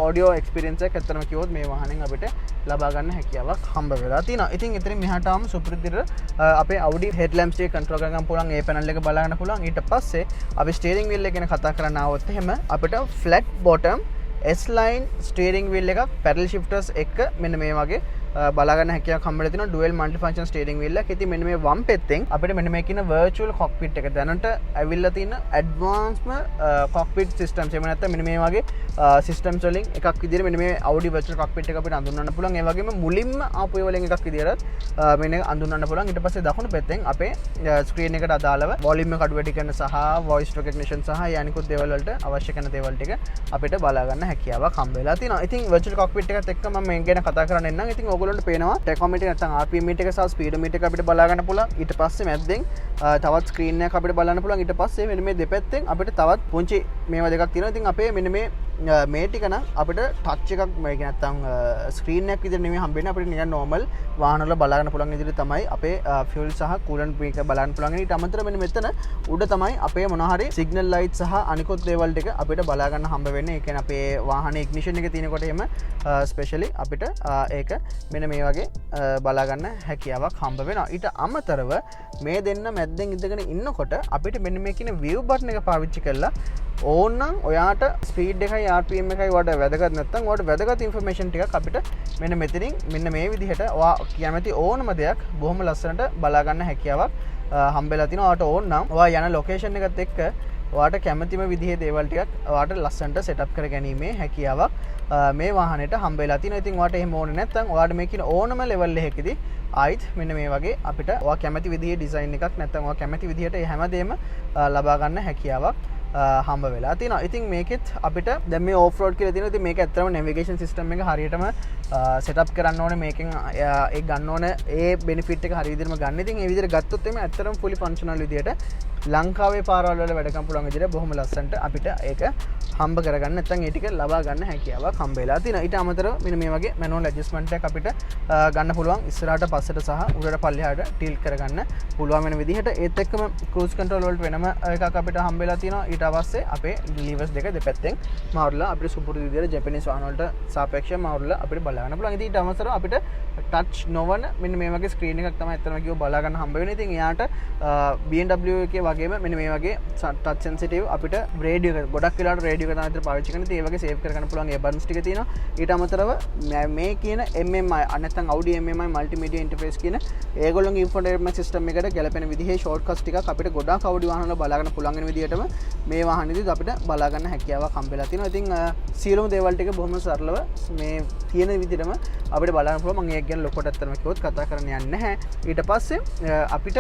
ඔඩියෝ එක්ස්පීරියන්ස් එකක් ඇත්තටම කිව්වොත් මේ වාහනෙන් අපිට ලබා ගන්න හැකියාවක් හම්බ වෙලා තියෙනවා. ඉතින් එතනින් මෙහාට ආවම සුපුරුදුට අපේ Audi headlamps එක control කරගන්න පුළුවන්. ඒ panel එක බලා ගන්න පුළුවන්. ඊට පස්සේ අපි steering wheel එක ගැන කතා කරන්න ආවොත් එහෙම අපිට flat bottom S line steering wheel එකක් paddle shifters එක මෙන්න මේ වගේ බලාගන්න හැකියාවක් හම්බෙලා තිනවා. dual multi function steering wheel එක. ඉතින් මෙන්න මේ වම් පැත්තෙන් අපිට මෙන්න මේ කියන virtual cockpit එක දැනට ඇවිල්ලා තියෙන advanced cockpit systems එහෙම නැත්නම් මෙන්න මේ වගේ systems වලින් එකක් විදිහට මෙන්න මේ Audi virtual cockpit එක අපිට අඳුන්වන්න පුළුවන්. ඒ වගේම මුලින්ම ආපු ඒවා වලින් එකක් විදිහට මෙන්න අඳුන්වන්න පුළුවන්. ඊට පස්සේ දකුණු පැත්තෙන් අපේ screen එකට අදාළව volume එක අඩු වැඩි කරන සහ voice recognition සහ යනිකුත් දේවල් වලට අවශ්‍ය කරන දේවල් ටික අපිට බලා ගන්න හැකියාවක් හම්බෙලා තිනවා. ඉතින් virtual cockpit එකත් එක්ක මම මේ ගැන කතා කරන්න එන්නම්. ඉතින් ඔයගොල්ලන්ට පේනවා ටැකෝමීටර් නැත්නම් RPM මීටර් එක සහ ස්පීඩෝමීටර් එක අපිට බලා ගන්න පුළුවන්. ඊට පස්සේ මැද්දෙන් තවත් ස්ක්‍රීන් එකක් අපිට බලන්න පුළුවන්. ඊට පස්සේ මෙන්න මේ දෙපැත්තෙන් අපිට තවත් පුංචි මේවා දෙකක් තියෙනවා. ඉතින් අපේ මෙන්න මේ ටික නම් අපිට ටච් එකක් මේක නැත්නම් ස්ක්‍රීන් එකක් විදිහට නෙමෙයි හම්බෙන්නේ. අපිට නිකන් normal වාහන වල බලා ගන්න පුළුවන් විදිහට තමයි අපේ fuel සහ coolant මේක බලන්න පුළුවන්. ඊට අමතරව මෙන්න මෙතන උඩ තමයි අපේ මොනවා හරි signal light සහ අනිකුත් දේවල් ටික අපිට බලා ගන්න හම්බ වෙන්නේ. ඒ කියන්නේ අපේ වාහනේ ignition එක තියෙනකොට එහෙම ස්පෙෂලි අපිට ඒක මෙන්න මේ වගේ බලා ගන්න හැකියාවක් හම්බ වෙනවා. ඊට අමතරව මේ දෙන්න මැද්දෙන් ඉඳගෙන ඉන්නකොට අපිට මෙන්න මේ කියන view button එක පාවිච්චි කරලා ඕනනම් ඔයාට ස්පීඩ් එකයි RPM එකයි වඩා වැදගත් නැත්නම් ඔයාට වැදගත් ඉන්ෆර්මේෂන් ටිකක් අපිට මෙන්න මෙතනින් මෙන්න මේ විදිහට ඔයා කැමති ඕනම දෙයක් බොහොම ලස්සනට බලා ගන්න හැකියාවක් හම්බෙලා තිනවා. ඔයාට ඕන නම් ඔයා යන ලොකේෂන් එකත් එක්ක ඔයාට කැමතිම විදිහේ දේවල් ටිකක් ඔයාට ලස්සනට සෙටප් කරගැනීමේ හැකියාවක් මේ වාහනේට හම්බෙලා තිනවා. ඉතින් ඔයාට එහෙම ඕනේ නැත්නම් ඔයාට මේ කියන ඕනම ලෙවල් එකකදී ආයිත් මෙන්න මේ වගේ අපිට ඔයා කැමති විදිහේ ඩිසයින් එකක් නැත්නම් ඔයා කැමති විදිහට හැමදේම ලබා ගන්න හැකියාවක් හම්බ වෙලා තියෙනවා. ඉතින් මේකෙත් අපිට දැන් මේ ඕෆ් රෝඩ් කියලා තියෙනවා. ඉතින් මේක ඇත්තටම නැවිගේෂන් සිස්ටම් එක හරියටම සෙටප් කරන්න ඕනේ. මේකෙන් ඒ ගන්න ඕනේ ඒ බෙනිෆිට් එක හරි විදිහටම ගන්න. ඉතින් ඒ විදිහට ගත්තොත් එimhe ඇත්තටම fully functional විදිහට ලංකාවේ පාරවල් වල වැඩ කරන්න පුළුවන් විදිහට බොහොම ලස්සනට අපිට ඒක හම්බ කරගන්න නැත්නම් ඒ ටික ලබා ගන්න හැකියාවක් හම්බ වෙලා තියෙනවා. ඊට අමතරව මෙන්න මේ වගේ manual adjustment එකක් අපිට ගන්න පුළුවන්. ඉස්සරහට පස්සට සහ උඩට පල්ලෙහාට ටිල්ට් කරගන්න පුළුවන් වෙන විදිහට. ඒත් එක්කම cruise control වලට වෙනම එකක් අපිට හම්බ වෙලා තියෙනවා. ඊට පස්සේ අපේ levers දෙක දෙපැත්තෙන් මාරුලා අපිට සුපුරුදු විදිහට ජපනීස් වාහන වලට සාපේක්ෂව මාරුලා අපිට බලා ගන්න පුළුවන්. ඉතින් ඊට අමතරව අපිට touch නොවන මෙන්න මේ වගේ screen එකක් තමයි අත්‍තරම කිව්ව බලා ගන්න හම්බ වෙන්නේ. ඉතින් එයාට BMW එකේ වගේම මෙන්න මේ වගේ touch sensitive අපිට රේඩියෝ එක ගොඩක් වෙලාවට රේඩියෝ එක තමයි අතර පාවිච්චි කරන්නේ. ඉතින් ඒ වගේ සේව් කරගන්න පුළුවන් ඒ buttons ටික තියෙනවා. ඊට අමතරව මේ කියන MMI නැත්නම් Audi MMI multimedia interface කියන ඒගොල්ලෝගේ infotainment system එකට ගැලපෙන විදිහේ shortcuts ටිකක් අපිට ගොඩාක් Audi වාහන වල බලා ගන්න පුළුවන් වෙන විදිහටම මේ වාහනේදී අපිට බලා ගන්න හැකියාවක් හම්බෙලා තියෙනවා. ඉතින් සියලුම දේවල් ටික බොහොම සරලව මේ තියෙන විදිහටම අපිට බලන්න පුළුවන්. මම ඒක ගැන ලොකුට අත්‍තරම කිව්වොත් කතා කරන්න යන්නේ නැහැ. ඊට පස්සේ අපිට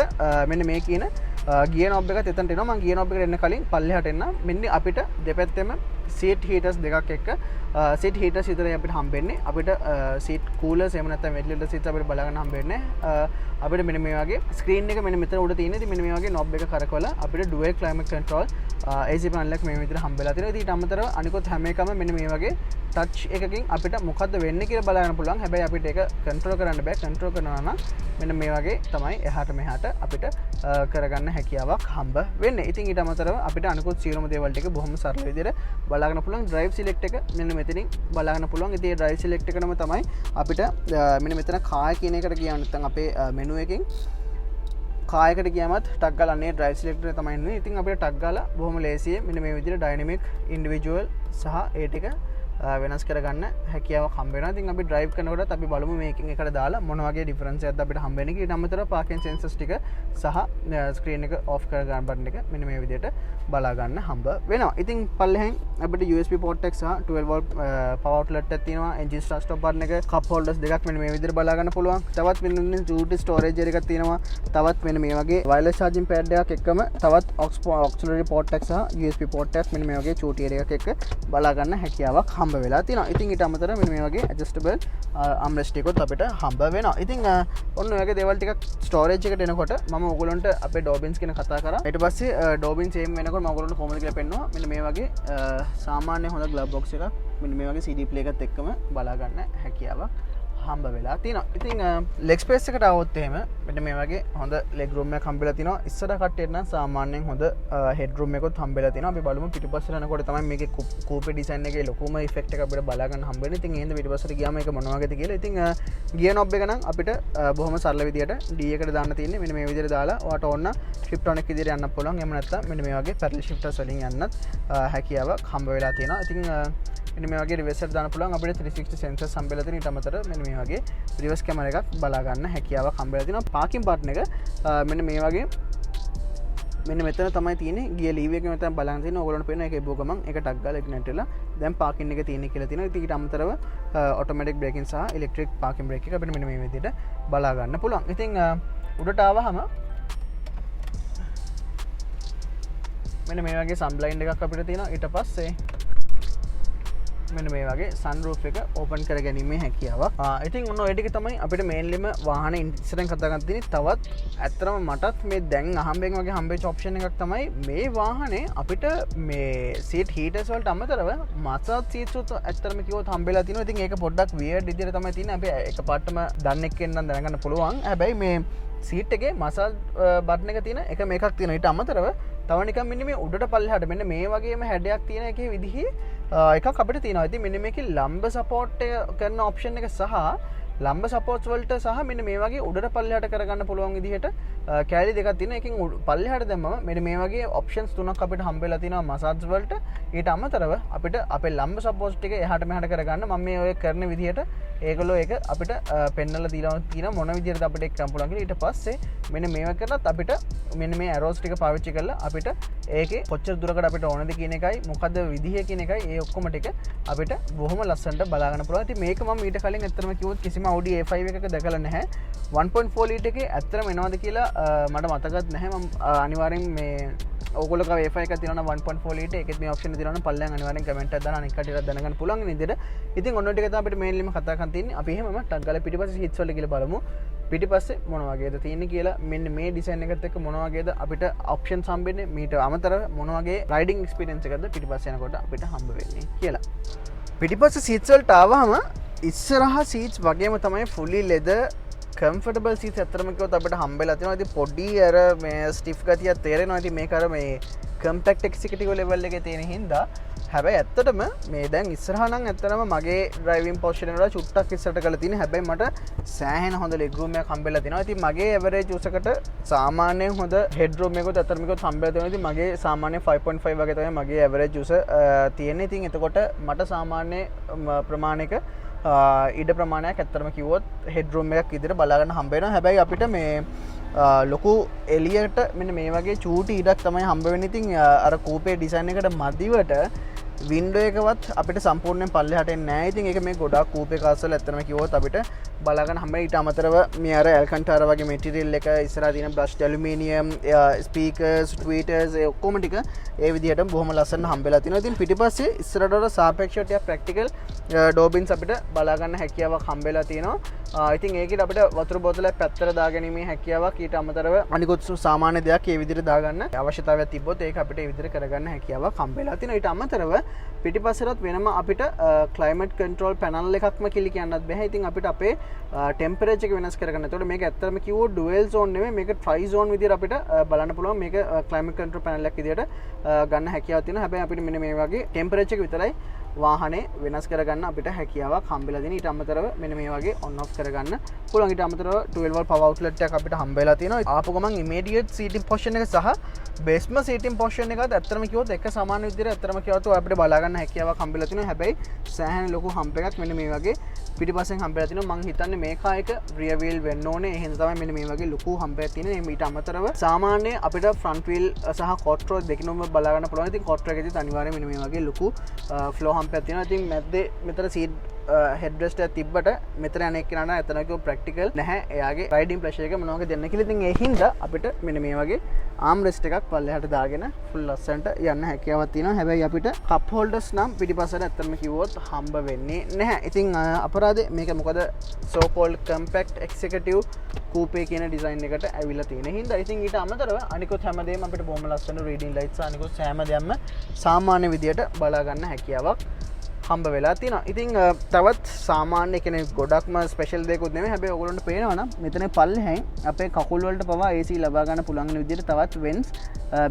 මෙන්න මේ කියන ගියර් නොබ් එකත් එතනට එනවා. මම ගියර් නොබ් එකට එන්න කලින් පල්ලෙහාට එන්න. මෙන්න අපිට දෙපැත්තෙම seat heaters දෙකක් එක්ක seat heaters විතරයි අපිට හම්බෙන්නේ. අපිට seat coolers එහෙම නැත්නම් ventilator seats අපිට බලා ගන්න හම්බෙන්නේ නැහැ. අපිට මෙන්න මේ වගේ screen එක මෙන්න මෙතන උඩ තියෙන. ඉතින් මෙන්න මේ වගේ knob එක කරකවලා අපිට dual climate control AC panel එක මේ විදිහට හම්බෙලා තියෙනවා. ඉතින් ඊට අමතරව අනිකොත් හැම එකම මෙන්න මේ වගේ touch එකකින් අපිට මොකද්ද වෙන්නේ කියලා බලා ගන්න පුළුවන්. හැබැයි අපිට ඒක control කරන්න බෑ. control කරනවා නම් මෙන්න මේ වගේ තමයි එහාට මෙහාට අපිට කරගන්න හැකියාවක් හම්බ වෙන්නේ. ඉතින් ඊට අමතරව අපිට අනිකොත් සියලුම දේවල් ටික බොහොම සරල විදිහට බලා ගන්න පුළුවන්. drive select එක මෙන්න මෙතනින් බලා ගන්න පුළුවන්. ඉතින් ඒ drive select එකනම තමයි අපිට මෙන්න මෙතන කාය කියන එකට ගියා නැත්නම් අපේ menu එකකින් කායකට ගියාමත් ටක් ගාලා අනේ drive select එක තමයි එන්නේ. ඉතින් අපිට ටක් ගාලා බොහොම ලේසියෙන් මෙන්න මේ විදිහට dynamic individual සහ ඒ ටික වෙනස් කරගන්න හැකියාවක් හම්බ වෙනවා. ඉතින් අපි drive කරනකොට අපි බලමු මේකෙන් එකට දාලා මොන වගේ difference එකක්ද අපිට හම්බ වෙන්නේ කියලා. ඊට අමතරව parking sensors ටික සහ screen එක off කර ගන්න button එක මෙන්න මේ විදිහට බලා ගන්න හම්බ වෙනවා. ඉතින් පල්ලෙහෙන් අපිට USB port එක සහ 12 volt power outlet එකක් තියෙනවා. engine start stop button එක, cup holders දෙකක් මෙන්න මේ විදිහට බලා ගන්න පුළුවන්. තවත් මෙන්න duty storage area එකක් තියෙනවා. තවත් මෙන්න මේ වගේ wireless charging pad එකක් එක්කම තවත් auxiliary port එක සහ USB port එකක් මෙන්න මේ වගේ චූටි area එකක් එක්ක බලා ගන්න හැකියාවක් හම්බ වෙලා තියෙනවා. ඉතින් ඊට අමතරව මෙන්න මේ වගේ adjustable armrest එකත් අපිට හම්බ වෙනවා. ඉතින් ඔන්න ඔය වගේ දේවල් ටිකක් storage එකට එනකොට මම ඔයගොල්ලන්ට අපේ Dobbins ගැන කතා කරා. ඊට පස්සේ Dobbins same වෙනකොට මම ඔයගොල්ලන්ට කොහොමද කියලා පෙන්නනවා. මෙන්න මේ වගේ සාමාන්‍ය හොඳ glove box එකක් මෙන්න මේ වගේ CD player එකත් එක්කම බලා ගන්න හැකියාවක් හම්බ වෙලා තියෙනවා. ඉතින් leg space එකට આવොත් එහෙම මෙන්න මේ වගේ හොඳ leg room එකක් හම්බෙලා තිනවා. ඉස්සර කට්ටියට නම් සාමාන්‍යයෙන් හොඳ head room එකකුත් හම්බෙලා තිනවා. අපි බලමු පිටිපස්සට යනකොට තමයි මේකේ coupe design එකේ ලොකුම effect එක අපිට බලා ගන්න හම්බ වෙන්නේ. ඉතින් එහෙනම් පිටිපස්සට ගියාම මේක මොන වගේද කියලා. ඉතින් gear knob එක නම් අපිට බොහොම සරල විදියට D එකට දාන්න තියෙන්නේ. මෙන්න මේ විදියට දාලා ඔයාට ඕන shift on එක විදියට යන්න පුළුවන්. එහෙම නැත්නම් මෙන්න මේ වගේ parallel shifters වලින් යන්නත් හැකියාවක් හම්බ වෙලා තියෙනවා. ඉතින් මෙන්න මේ වගේ reverse එකට දාන්න පුළුවන්. අපිට 360 sensors හම්බෙලා තියෙන. ඊට අමතරව මෙන්න මේ වගේ reverse camera එකක් බලා ගන්න හැකියාවක් හම්බෙලා තියෙනවා. parking button එක මෙන්න මේ වගේ මෙන්න මෙතන තමයි තියෙන්නේ. ගිය lever එක මෙතන බලන්න තියෙනවා. ඔයගොල්ලන්ට පේනවා ඒක එබුව ගමන් ඒක ටක් ගාලා ignite වෙලා දැන් parking එක තියෙන්නේ කියලා තියෙනවා. ඉතින් ඊට අමතරව automatic braking සහ electric parking brake එක අපිට මෙන්න මේ විදිහට බලා ගන්න පුළුවන්. ඉතින් උඩට ආවහම මෙන්න මේ වගේ sun blind එකක් අපිට තියෙනවා. ඊට පස්සේ මෙන්න මේ වගේ sunroof එක open කර ගැනීමේ හැකියාවක්. ඉතින් ඔන්න ඔය ටික තමයි අපිට mainlyම වාහනේ ඉස්සරහින් කතා කරන් තියෙන්නේ. තවත් ඇත්තටම මටත් මේ දැන් අහම්බෙන් වගේ හම්බෙච්ච option එකක් තමයි මේ වාහනේ අපිට මේ seat heaters වලට අමතරව massage seats උත් ඇත්තටම කිව්වොත් හම්බෙලා තිනවා. ඉතින් ඒක පොඩ්ඩක් weird විදිහට තමයි තියෙන්නේ. අපි එකපාරටම දන්න එක්කෙන් නම් දැනගන්න පුළුවන්. හැබැයි මේ සීට් එකේ මසාජ් බටන් එක තියෙන එක මේකක් තියෙනවා. ඊට අමතරව තව නිකන් මෙන්න මේ උඩට පල්ලෙහාට මෙන්න මේ වගේම හැඩයක් තියෙන එකේ විදිහේ එකක් අපිට තියෙනවා. ඉතින් මෙන්න මේකේ ලම්බ සපෝට් එක කරන ඔප්ෂන් එක සහ ලම්බ සපෝට්ස් වලට සහ මෙන්න මේ වගේ උඩට පල්ලෙහාට කරගන්න පුළුවන් විදිහට කෑලි දෙකක් තියෙනවා. එකකින් පල්ලෙහාට දැම්මම මෙන්න මේ වගේ ඔප්ෂන්ස් තුනක් අපිට හම්බෙලා තියෙනවා මසාජ් වලට. ඊට අමතරව අපිට අපේ ලම්බ සපෝට්ස් ටික එහාට මෙහාට කරගන්න මම මේ ඔය කරන විදිහට ඒගොල්ලෝ ඒක අපිට පෙන්නලා දීලා තියෙන මොන විදිහටද අපිට ඒක කරන්න පුළුවන් කියලා. ඊට පස්සේ මෙන්න මේවා කරලත් අපිට මෙන්න මේ ඇරෝස් ටික පාවිච්චි කරලා අපිට ඒකේ කොච්චර දුරකට අපිට ඕනද කියන එකයි මොකද්ද විදිහ කියන එකයි ඒ ඔක්කොම ටික අපිට බොහොම ලස්සනට බලා ගන්න පුළුවන්. ඉතින් මේක මම ඊට කලින් ඇත්තටම කිව්වොත් කිසිම Audi A5 එකක දැකලා නැහැ. 1.4 ලීටර් එකේ ඇත්තටම එනවද කියලා මට මතකත් නැහැ. මම අනිවාර්යෙන් මේ ඔයගොල්ලෝ කව A5 එකක් තියෙනවා 1.4 ලීටර් ඒකෙත් මේ ඔප්ෂන් එක තියෙනවා පල්ලෙන් අනිවාර්යෙන් කමෙන්ට් එකක් දාලා අනික් කටියට දැනගන්න පුළුවන් විදිහට. ඉතින් ඔන්න ටික තමයි අපිට මේන්ලිම කතා කරන් තියෙන්නේ. අපි එහෙමම ටක් ගාලා පිටිපස්සේ සීට්ස් වලට කියලා බලමු. පිටිපස්සේ මොන වගේද තියෙන්නේ කියලා මෙන්න මේ ඩිසයින් එකත් එක්ක මොන වගේද අපිට ඔප්ෂන්ස් හම්බෙන්නේ මීට අමතරව මොන වගේ රයිඩින් එක්ස්පීරියන්ස් එකක්ද පිටිපස්සේ යනකොට අපිට හම්බ වෙන්නේ කියලා. පිටිපස්සේ සීට්ස් වලට ආවහම ඉස්සරහා සීට්ස් වගේම තමයි ෆුලි ලෙදර් කම්ෆර්ටබල් සීට්ස් ඇත්තටම කිව්වොත් අපිට හම්බෙලා තියෙනවා. ඉතින් පොඩි අර මේ ස්ටිෆ් ගතියක් තේරෙනවා. ඉතින් මේක අර මේ කම්පැක්ට් එක්සිකියුටිව් ලෙවල් එකේ තියෙන හින්දා හැබැයි ඇත්තටම මේ දැන් ඉස්සරහා නම් ඇත්තටම මගේ ඩ්‍රයිවිං පොසිෂන් එක වල චුට්ටක් ඉස්සරට කරලා තියෙන. හැබැයි මට සෑහෙන හොඳ ලෙග් රූම් එකක් හම්බෙලා තියෙනවා. ඉතින් මගේ ඇවරේජ් උසකට සාමාන්‍යයෙන් හොඳ හෙඩ් රූම් එකකුත් ඇත්තටම කිව්වොත් හම්බෙලා තියෙනවා. ඉතින් මගේ සාමාන්‍ය 5.5 වගේ තමයි මගේ ඇවරේජ් උස තියෙන්නේ. ඉතින් එතකොට මට සාමාන්‍ය ප්‍රමාණයක ඉඩ ප්‍රමාණයක් ඇත්තටම කිව්වොත් හෙඩ් රූම් එකක් විදිහට බලාගන්න හම්බ වෙනවා. හැබැයි අපිට මේ ලොකු එලියට මෙන්න මේ වගේ චූටි ඉඩක් තමයි හම්බ වෙන්නේ. ඉතින් අර කූපේ ඩිසයින් එකට මදිවට වින්ඩෝ එකවත් අපිට සම්පූර්ණයෙන් පල්ලෙහාට එන්නේ නැහැ. ඉතින් ඒක මේ ගොඩක් කූපේ කාස් වල ඇත්තටම කිව්වොත් අපිට බලාගන්න හම්බෙන්නේ. ඊට අමතරව මේ අර ඇල්කන්ටාරා වගේ මැටීරියල් එක ඉස්සරහා තියෙන බ්‍රෂ්ඩ් ඇලුමිනියම් ස්පීකර්ස් ට්වීටර්ස් ඒ ඔක්කොම ටික ඒ විදිහටම බොහොම ලස්සන හම්බෙලා තිනවා. ඉතින් පිටිපස්සේ ඉස්සරහට වඩා සාපේක්ෂව ටිකක් ප්‍රැක්ටිකල් ඩෝබින්ස් අපිට බලාගන්න හැකියාවක් හම්බෙලා තියෙනවා. ඉතින් ඒකෙත් අපිට වතුර බෝතලයක් පැත්තට දාගැනීමේ හැකියාවක් ඊට අමතරව අනිකුත් සාමාන්‍ය දෙයක් ඒ විදිහට දාගන්න අවශ්‍යතාවයක් තිබ්බොත් ඒක අපිට ඒ විදිහට කරගන්න හැකියාවක් හම්බෙලා තිනවා. ඊට අමතරව පිටිපස්සෙත් වෙනම අපිට ක්ලයිමේට් කන්ට්‍රෝල් පැනල් එකක්ම කිලි කියන්නත් බෑ. ඉතින් අපිට අපේ ටෙම්පරේචර් එක වෙනස් කරගන්න. ඒතකොට මේක ඇත්තටම කිව්වොත් ඩුවල් zone නෙමෙයි මේක ට්‍රයි zone විදිහට අපිට බලන්න පුළුවන්. මේක ක්ලයිමේට් කන්ට්‍රෝල් පැනල් එකක් විදිහට ගන්න හැකියාවක් තියෙනවා. හැබැයි අපිට මෙන්න මේ වගේ ටෙම්පරේචර් එක විතරයි වාහනේ වෙනස් කරගන්න අපිට හැකියාවක් හම්බෙලා තියෙනවා. ඊට අමතරව මෙන්න මේ වගේ on off කරගන්න පුළුවන්. ඊට අමතරව 12 volt power outlet එකක් අපිට හම්බෙලා තියෙනවා. ආපු ගමන් immediate seating position එක සහ basement seating position එකත් ඇත්තටම කිව්වොත් එක සමාන විදිහට ඇත්තටම කිව්වොත් අපිට බලා ගන්න හැකියාවක් හම්බෙලා තියෙනවා. හැබැයි සෑහෙන ලොකු හම්ප් එකක් මෙන්න මේ වගේ පිටිපස්සෙන් හම්බෙලා තියෙනවා. මම හිතන්නේ මේ කාර් එක rear wheel වෙන්න ඕනේ. ඒ හින්දා තමයි මෙන්න මේ වගේ ලොකු හම්ප් එකක් තියෙන්නේ. ඊට අමතරව සාමාන්‍ය අපිට front wheel සහ quattro දෙකනම බලා ගන්න පුළුවන්. ඉතින් quattro එකේදීත් අනිවාර්යයෙන් මෙන්න මේ වගේ ලොකු floor hump එකක් තියෙනවා. ඉතින් මැද්දේ මෙතන සීට් හෙඩ්රෙස්ට් එකක් තිබ්බට මෙතන යන එක්කනට එතන කිව්ව ප්‍රැක්ටිකල් නැහැ. එයාගේ රයිඩින් ප්‍රෙෂර් එක මොනවද දෙන්න කියලා. ඉතින් ඒ හින්දා අපිට මෙන්න මේ වගේ ආම් රෙස්ට් එකක් පල්ලෙහාට දාගෙන ෆුල් ලස්සනට යන්න හැකියාවක් තියෙනවා. හැබැයි අපිට කප් හෝල්ඩර්ස් නම් පිටිපස්සට ඇත්තටම කිව්වොත් හම්බ වෙන්නේ නැහැ. ඉතින් අපරාධේ මේක මොකද so called compact executive coupe කියන ඩිසයින් එකට ඇවිල්ලා තියෙන හින්දා. ඉතින් ඊට අමතරව අනිකුත් හැමදේම අපිට බොහොම ලස්සන රීඩින් ලයිට්ස් අනිකුත් හැම දෙයක්ම සාමාන්‍ය විදියට බලා ගන්න හැකියාවක් හම්බ වෙලා තියෙනවා. ඉතින් තවත් සාමාන්‍ය කෙනෙක් ගොඩක්ම ස්පෙෂල් දෙයක්වත් නෙමෙයි. හැබැයි ඔයගොල්ලන්ට පේනවා නම් මෙතන පල්ලෙහෙන් අපේ කකුල් වලට පවා AC ලබා ගන්න පුළුවන් වෙන විදිහට තවත් වෙන්ස්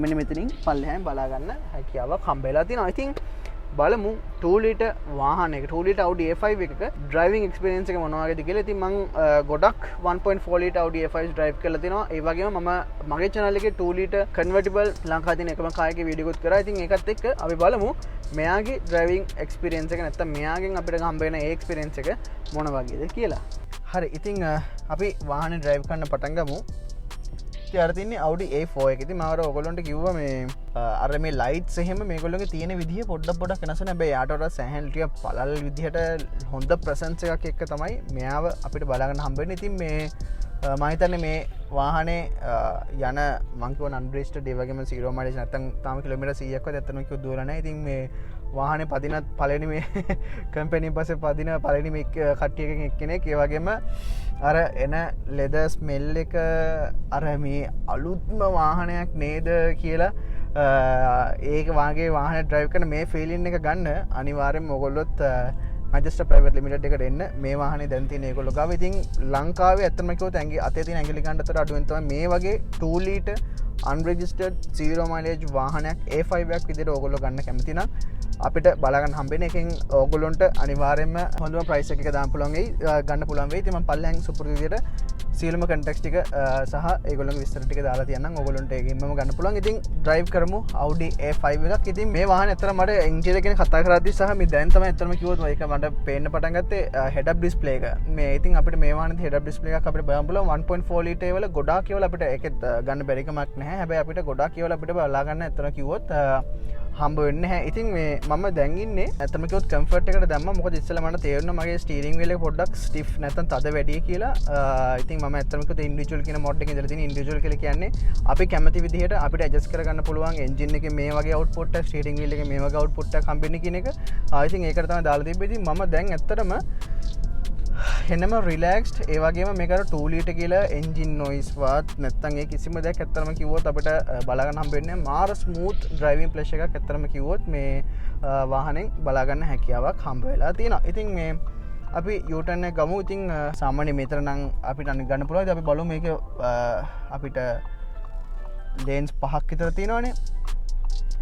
මෙන්න මෙතනින් පල්ලෙහෙන් බලා ගන්න හැකියාවක් හම්බ වෙලා තියෙනවා. ඉතින් බලමු 2 ලීටර් වාහනයක 2 ලීටර් Audi A5 එකක ඩ්‍රයිවිං එක්ස්පීරියන්ස් එක මොනවා වගේද කියලා. ඉතින් මම ගොඩක් 1.4 ලීටර් Audi A5 ඩ්‍රයිව් කරලා තිනවා. ඒ වගේම මම මගේ channel එකේ 2 ලීටර් කන්වර්ටිබල් ලංකාවේ තියෙන එකම කාර් එකේ වීඩියෝ එකක් කරා. ඉතින් ඒකත් එක්ක අපි බලමු මෙයාගේ ඩ්‍රයිවිං එක්ස්පීරියන්ස් එක නැත්තම් මෙයාගෙන් අපිට හම්බ වෙන ඒ එක්ස්පීරියන්ස් එක මොන වගේද කියලා. හරි ඉතින් අපි වාහනේ ඩ්‍රයිව් කරන්න පටන් ගමු. අර තින්නේ Audi A4 එක. ඉතින් මම අර ඔයගොල්ලන්ට කිව්වා මේ අර මේ ලයිට්ස් එහෙම මේගොල්ලෝගේ තියෙන විදිහ පොඩ්ඩක් වෙනස් වෙනවා. හැබැයි යාට වඩා සෑහෙන ටික පළල් විදිහට හොඳ ප්‍රසන්ස් එකක් එක්ක තමයි මෙයාව අපිට බලාගන්න හම්බ වෙන්නේ. ඉතින් මේ මම හිතන්නේ මේ වාහනේ යන මං කියවන අන්රිජිස්ටර්ඩ් ඒ වගේම 0 මයිලේජ් නැත්තම් තාම කිලෝමීටර් 100ක් වගේ ඇත්තටම කිව්ව දුවලා නැහැ. ඉතින් මේ වාහනේ පදිනත් පළවෙනි මේ කම්පැනි පස්සේ පදින පළවෙනි මේ කට්ටිය එකෙන් එක්කෙනෙක්. ඒ වගේම අර එන ලෙදර් ස්මෙල් එක අර මේ අලුත්ම වාහනයක් නේද කියලා ඒක වාගේ වාහන ඩ්‍රයිව් කරන මේ ෆීලින් එක ගන්න අනිවාර්යෙන්ම ඔයගොල්ලොත් මැජෙස්ටර් ප්‍රයිවට් ලිමිටඩ් එකට එන්න. මේ වාහනේ දැන් තියෙන ඒගොල්ලෝ ගාව. ඉතින් ලංකාවේ ඇත්තම කිව්වොත් අතේ තියෙන ඇඟිලි ගන්න අතර අඩුවෙන් තමයි මේ වගේ 2 ලීටර් unregistered 0 mileage වාහනයක් A5 එකක් විදිහට ඕගොල්ලෝ ගන්න කැමති නම් අපිට බලාගන්න හම්බෙන එකෙන් ඕගොල්ලොන්ට අනිවාර්යයෙන්ම හොඳම ප්‍රයිස් එකක දාන්න පුළුවන් වෙයි ගන්න පුළුවන් වෙයි. ඉතින් මම පල්ලෙහාන් සුපුරුදු විදිහට සියලුම කන්ටැක්ට් ටික සහ ඒගොල්ලෝගේ විස්තර ටික දාලා තියන්නම් ඕගොල්ලොන්ට ඒකෙන්ම ගන්න පුළුවන්. ඉතින් ඩ්‍රයිව් කරමු Audi A5 එකක්. ඉතින් මේ වාහනේ ඇත්තට මට එන්ජින් එක ගැන කතා කරද්දි සහ මේ දැන් තමයි ඇත්තටම කිව්වොත් ඒක මට පේන්න පටන් ගත්තේ head up display එක. මේ ඉතින් අපිට මේ වාහනේ head up display එකක් අපිට බලන්න පුළුවන් 1.4 ලීටර් වල ගොඩාක් ඒවල අපිට ඒකෙත් ගන්න බැරි කමක් නැහැ. හැබැයි අපිට ගොඩාක් ඒවල අපිට බලා ගන්න ඇත්තටම කිව්වොත් හම්බ වෙන්නේ නැහැ. ඉතින් මේ මම දැන් ඉන්නේ ඇත්තම කිව්වොත් කම්ෆර්ට් එකට දැම්මා. මොකද ඉස්සෙල්ලා මට තේරුණා මගේ ස්ටීරින්ග් වීල් එක පොඩ්ඩක් ස්ටිෆ් නැත්නම් තද වැඩි කියලා. ඉතින් මම ඇත්තම කිව්වොත් ඉන්ඩිවිජුවල් කියන මොඩ් එකේ ඉඳලා තියෙන ඉන්ඩිවිජුවල් කියලා කියන්නේ අපි කැමති විදිහට අපිට ඇඩ්ජස්ට් කරගන්න පුළුවන් එන්ජින් එකේ මේ වගේ අවුට්පුට් එකක් ස්ටීරින්ග් වීල් එකේ මේ වගේ අවුට්පුට් එකක් හම්බෙන්නේ කියන එක. ඉතින් ඒකට තමයි දාලා තිබ්බේ. ඉතින් මම දැන් ඇත්තටම එනම රිලක්ස්ඩ් ඒ වගේම මේකට 2 ලීටර් කියලා එන්ජින් නොයිස් වත් නැත්නම් ඒ කිසිම දෙයක් ඇත්තටම කිව්වොත් අපිට බලා ගන්න හම්බෙන්නේ මාර ස්මූත් ඩ්‍රයිවිං ප්ලෙෂර් එකක් ඇත්තටම කිව්වොත් මේ වාහනෙන් බලා ගන්න හැකියාවක් හම්බ වෙලා තියෙනවා. ඉතින් මේ අපි U-turn එක ගමු. ඉතින් සාමාන්‍ය මෙතන නම් අපිට අනිත් ගන්න පුළුවන්. ඉතින් අපි බලමු මේක අපිට ලේන්ස් 5ක් විතර තියෙනවානේ.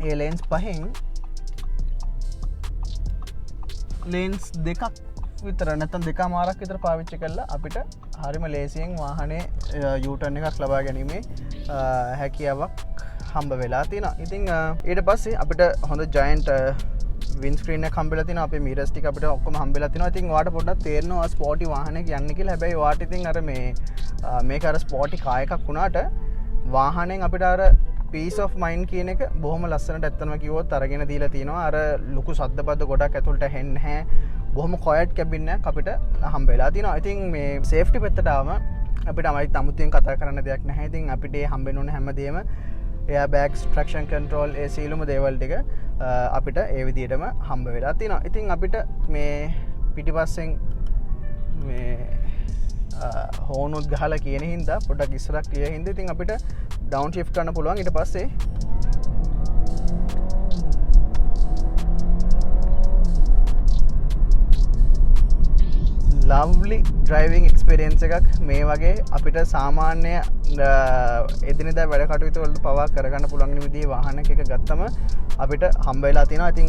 ඒ ලේන්ස් 5න් ලේන්ස් 2ක් විතර නැත්නම් 2.5ක් විතර පාවිච්චි කරලා අපිට හරිම ලේසියෙන් වාහනේ U-turn එකක් ලබා ගැනීමේ හැකියාවක් හම්බ වෙලා තියෙනවා. ඉතින් ඊට පස්සේ අපිට හොඳ ජයන්ට් වින් ස්ක්‍රීන් එකක් හම්බෙලා තියෙනවා. අපේ මීරර්ස් ටික අපිට ඔක්කොම හම්බෙලා තියෙනවා. ඉතින් ඔයාලට පොඩ්ඩක් තේරෙනවා ස්පෝටි වාහනයක යන්නේ කියලා. හැබැයි ඔයාලට ඉතින් අර මේක අර ස්පෝටි කාර් එකක් වුණාට වාහනෙන් අපිට අර පීස් ඔෆ් මයින්ඩ් කියන එක බොහොම ලස්සනට ඇත්තම කිව්වොත් අරගෙන දීලා තිනවා. අර ලොකු සද්දපද්ද ගොඩක් ඇතුළට හෙන්නේ නැහැ. බොහොම කොයට් කැබින් එකක් අපිට හම්බ වෙලා තිනවා. ඉතින් මේ සේෆ්ටි පැත්තට ආවම අපිට අමයි අමුතුවෙන් කතා කරන්න දෙයක් නැහැ. ඉතින් අපිට හම්බෙන්න ඕන හැමදේම එයා බෑග්ස් ට්‍රැක්ෂන් කන්ට්‍රෝල් ඒ සීලුම දේවල් ටික අපිට ඒ විදිහටම හම්බ වෙලා තිනවා. ඉතින් අපිට මේ පිටිපස්සෙන් මේ හෝනුත් ගහලා කියන හින්දා පොඩ්ඩක් ඉස්සරහට ක්ලියර් හින්දා ඉතින් අපිට ඩවුන් ෂිෆ්ට් කරන්න පුළුවන්. ඊට පස්සේ ලව්ලි ඩ්‍රයිවිං එක්ස්පීරියන්ස් එකක් මේ වගේ අපිට සාමාන්‍ය එදිනෙදා වැඩ කටයුතු වලට පවා කරගන්න පුළුවන් විදිහේ වාහනයක් එක ගත්තම අපිට හම්බ වෙලා තියෙනවා. ඉතින්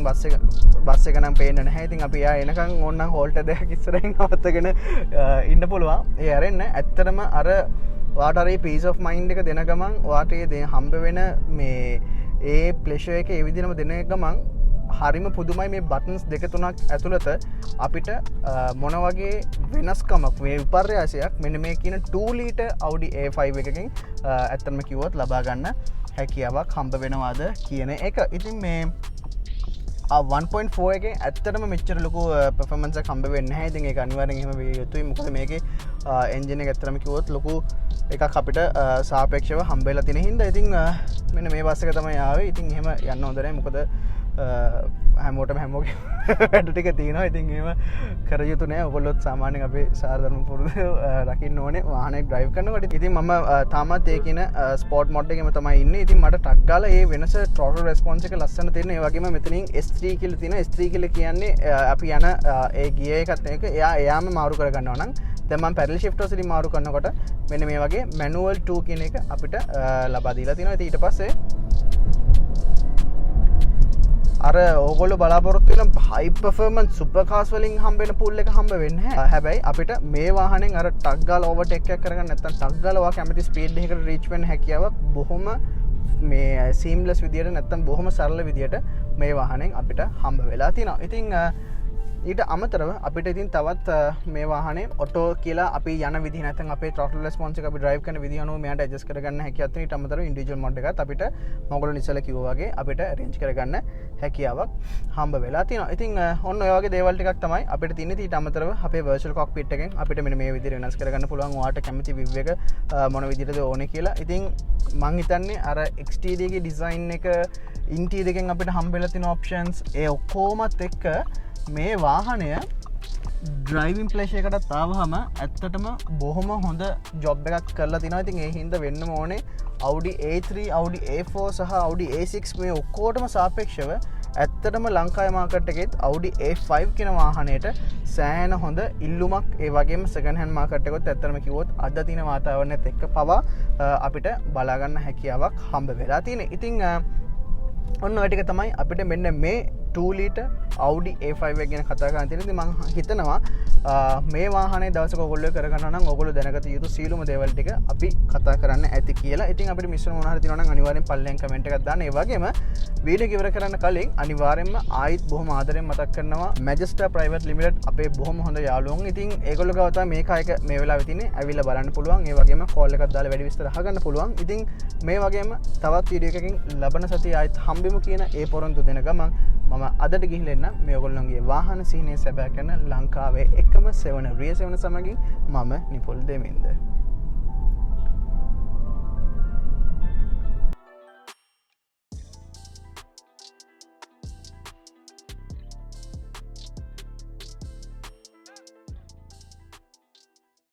බස් එක නම් පේන්නේ නැහැ. ඉතින් අපි යා එනකන් ඕනනම් හෝල්ට් දෙයක් ඉස්සරහින් අවත්තගෙන ඉන්න පුළුවන්. ඒ අරෙන්න ඇත්තටම අර ඔයාට අර පීස් ඔෆ් මයින්ඩ් එක දෙන ගමන් ඔයාට ඒ හම්බ වෙන මේ ඒ ප්ලෙෂර් එක ඒ විදිහටම දෙන ගමන් හරිම පුදුමයි. මේ බටන්ස් දෙක තුනක් ඇතුළත අපිට මොන වගේ වෙනස්කමක් මේ විපර්යාසයක් මෙන්න මේ කියන 2 ලීටර් Audi A5 එකකින් ඇත්තටම කිව්වොත් ලබා ගන්න හැකියාවක් හම්බ වෙනවාද කියන එක. ඉතින් මේ 1.4 එකෙන් ඇත්තටම මෙච්චර ලොකු පර්ෆෝමන්ස් එකක් හම්බ වෙන්නේ නැහැ. ඉතින් ඒක අනිවාර්යෙන් එහෙම වෙ යුතුයි. මොකද මේකේ එන්ජින් එක ඇත්තටම කිව්වොත් ලොකු එකක් අපිට සාපේක්ෂව හම්බ වෙලා තියෙන හින්දා ඉතින් මෙන්න මේ බස් එක තමයි ආවේ. ඉතින් එහෙම යන්න හොඳ නැහැ. මොකද හැමෝටම හැමෝගේ වැඩ ටික තියෙනවා. ඉතින් එහෙම කර යුතු නෑ. ඔයගොල්ලොත් සාමාන්‍යයෙන් අපේ සාධාරණ පුරුදු රකින්න ඕනේ වාහනයක් ඩ්‍රයිව් කරනකොට. ඉතින් මම තාමත් ඒ කියන ස්පෝර්ට් මොඩ් එකේම තමයි ඉන්නේ. ඉතින් මට ටක් ගාලා මේ වෙනස throttle response එක ලස්සන තියෙන. ඒ වගේම මෙතනින් S3 කියලා තියෙනවා. S3 කියලා කියන්නේ අපි යන ඒ ගියර් එකත් එක්ක එයාම මාරු කර ගන්නවා නම් දැන් මම පැඩල් ෂිෆ්ට් වලින් මාරු කරනකොට මෙන්න මේ වගේ manual 2 කියන එක අපිට ලබා දීලා තියෙනවා. ඉතින් ඊට පස්සේ අර ඕගොල්ලෝ බලාපොරොත්තු වෙන හයි පර්ෆෝමන්ස් සුපර් කාර්ස් වලින් හම්බෙන පූල් එක හම්බ වෙන්නේ නැහැ. හැබැයි අපිට මේ වාහනෙන් අර ටක් ගාලා ඕවර්ටේක් එකක් කරගන්න නැත්නම් ටක් ගාලා ඔයා කැමති ස්පීඩ් එකකට රීච් වෙන්න හැකියාවක් බොහොම මේ සීම්ලස් විදියට නැත්නම් බොහොම සරල විදියට මේ වාහනෙන් අපිට හම්බ වෙලා තියෙනවා. ඉතින් ඊට අමතරව අපිට ඉතින් තවත් මේ වාහනේ ඔටෝ කියලා අපි යන විදිහ නැත්නම් අපේ throttle response එක අපි drive කරන විදිහ අනුව මෙයාට adjust කරගන්න හැකියාවක් තියෙන. ඊට අමතරව individual mode එකත් අපිට මොගොල්ලෝ ඉස්සෙල්ලා කිව්වා වගේ අපිට arrange කරගන්න හැකියාවක් හම්බ වෙලා තියෙනවා. ඉතින් ඔන්න ඔය වගේ දේවල් ටිකක් තමයි අපිට තියෙන්නේ. ඊට අමතරව අපේ virtual cockpit එකෙන් අපිට මෙන්න මේ විදිහට වෙනස් කරගන්න පුළුවන්. ඔයාට කැමති view එක මොන විදිහටද ඕනේ කියලා. ඉතින් මං හිතන්නේ අර exterior ගේ design එක interior එකෙන් අපිට හම්බෙලා තියෙන options ඒ ඔක්කොමත් එක්ක මේ වාහනය ඩ්‍රයිවිං ප්ලේෂර් එකකට තාවහම ඇත්තටම බොහොම හොඳ ජොබ් එකක් කරලා තිනවා. ඉතින් ඒ හින්දා වෙන්නම ඕනේ Audi A3, Audi A4 සහ Audi A6 මේ ඔක්කොටම සාපේක්ෂව ඇත්තටම ලංකාවේ මාකට් එකෙත් Audi A5 කියන වාහනයට සෑහෙන හොඳ ඉල්ලුමක් ඒ වගේම සෙකන්ඩ් හෑන්ඩ් මාකට් එකෙත් ඇත්තටම කිව්වොත් අද දින වාතාවරණයත් එක්ක පවා අපිට බලා ගන්න හැකියාවක් හම්බ වෙලා තියෙනවා. ඉතින් ඔන්න ඔය ටික තමයි අපිට මෙන්න මේ 2 ලීටර් Audi A5 එක ගැන කතා කරන්න තියෙනවා. ඉතින් මම හිතනවා මේ වාහනේ දවසක ඔයගොල්ලෝ කරගන්න නම් ඔයගොල්ලෝ දැනගත යුතු සීලුම දේවල් ටික අපි කතා කරන්න ඇති කියලා. ඉතින් අපිට මිශ්‍ර මොනවා හරි තියෙනවා නම් අනිවාර්යෙන් පල්ලෙන් කමෙන්ට් එකක් දාන්න. ඒ වගේම වීඩියෝ ඉවර කරන්න කලින් අනිවාර්යෙන්ම ආයිත් බොහොම ආදරෙන් මතක් කරනවා Majesta Private Limited අපේ බොහොම හොඳ යාළුවෝ. ඉතින් ඒගොල්ලෝ ගාව තමයි මේ කායක මේ වෙලාවේ තියෙන්නේ. ඇවිල්ලා බලන්න පුළුවන්. ඒ වගේම කෝල් එකක් දාලා වැඩි විස්තර අහගන්න පුළුවන්. ඉතින් මේ වගේම තවත් වීඩියෝ එකකින් ලබන සතියේ ආයිත් හම්බෙමු කියන ඒ පොරොන්දු දෙන ගමන් මම අදට ගිහිල්ලා එන්න මේ ඔයගොල්ලෝගේ වාහන සීනේ සැබෑ කරන ලංකාවේ එකම සෙවන රිය සෙවන සමගින් මම නිපොල් දෙමින්ද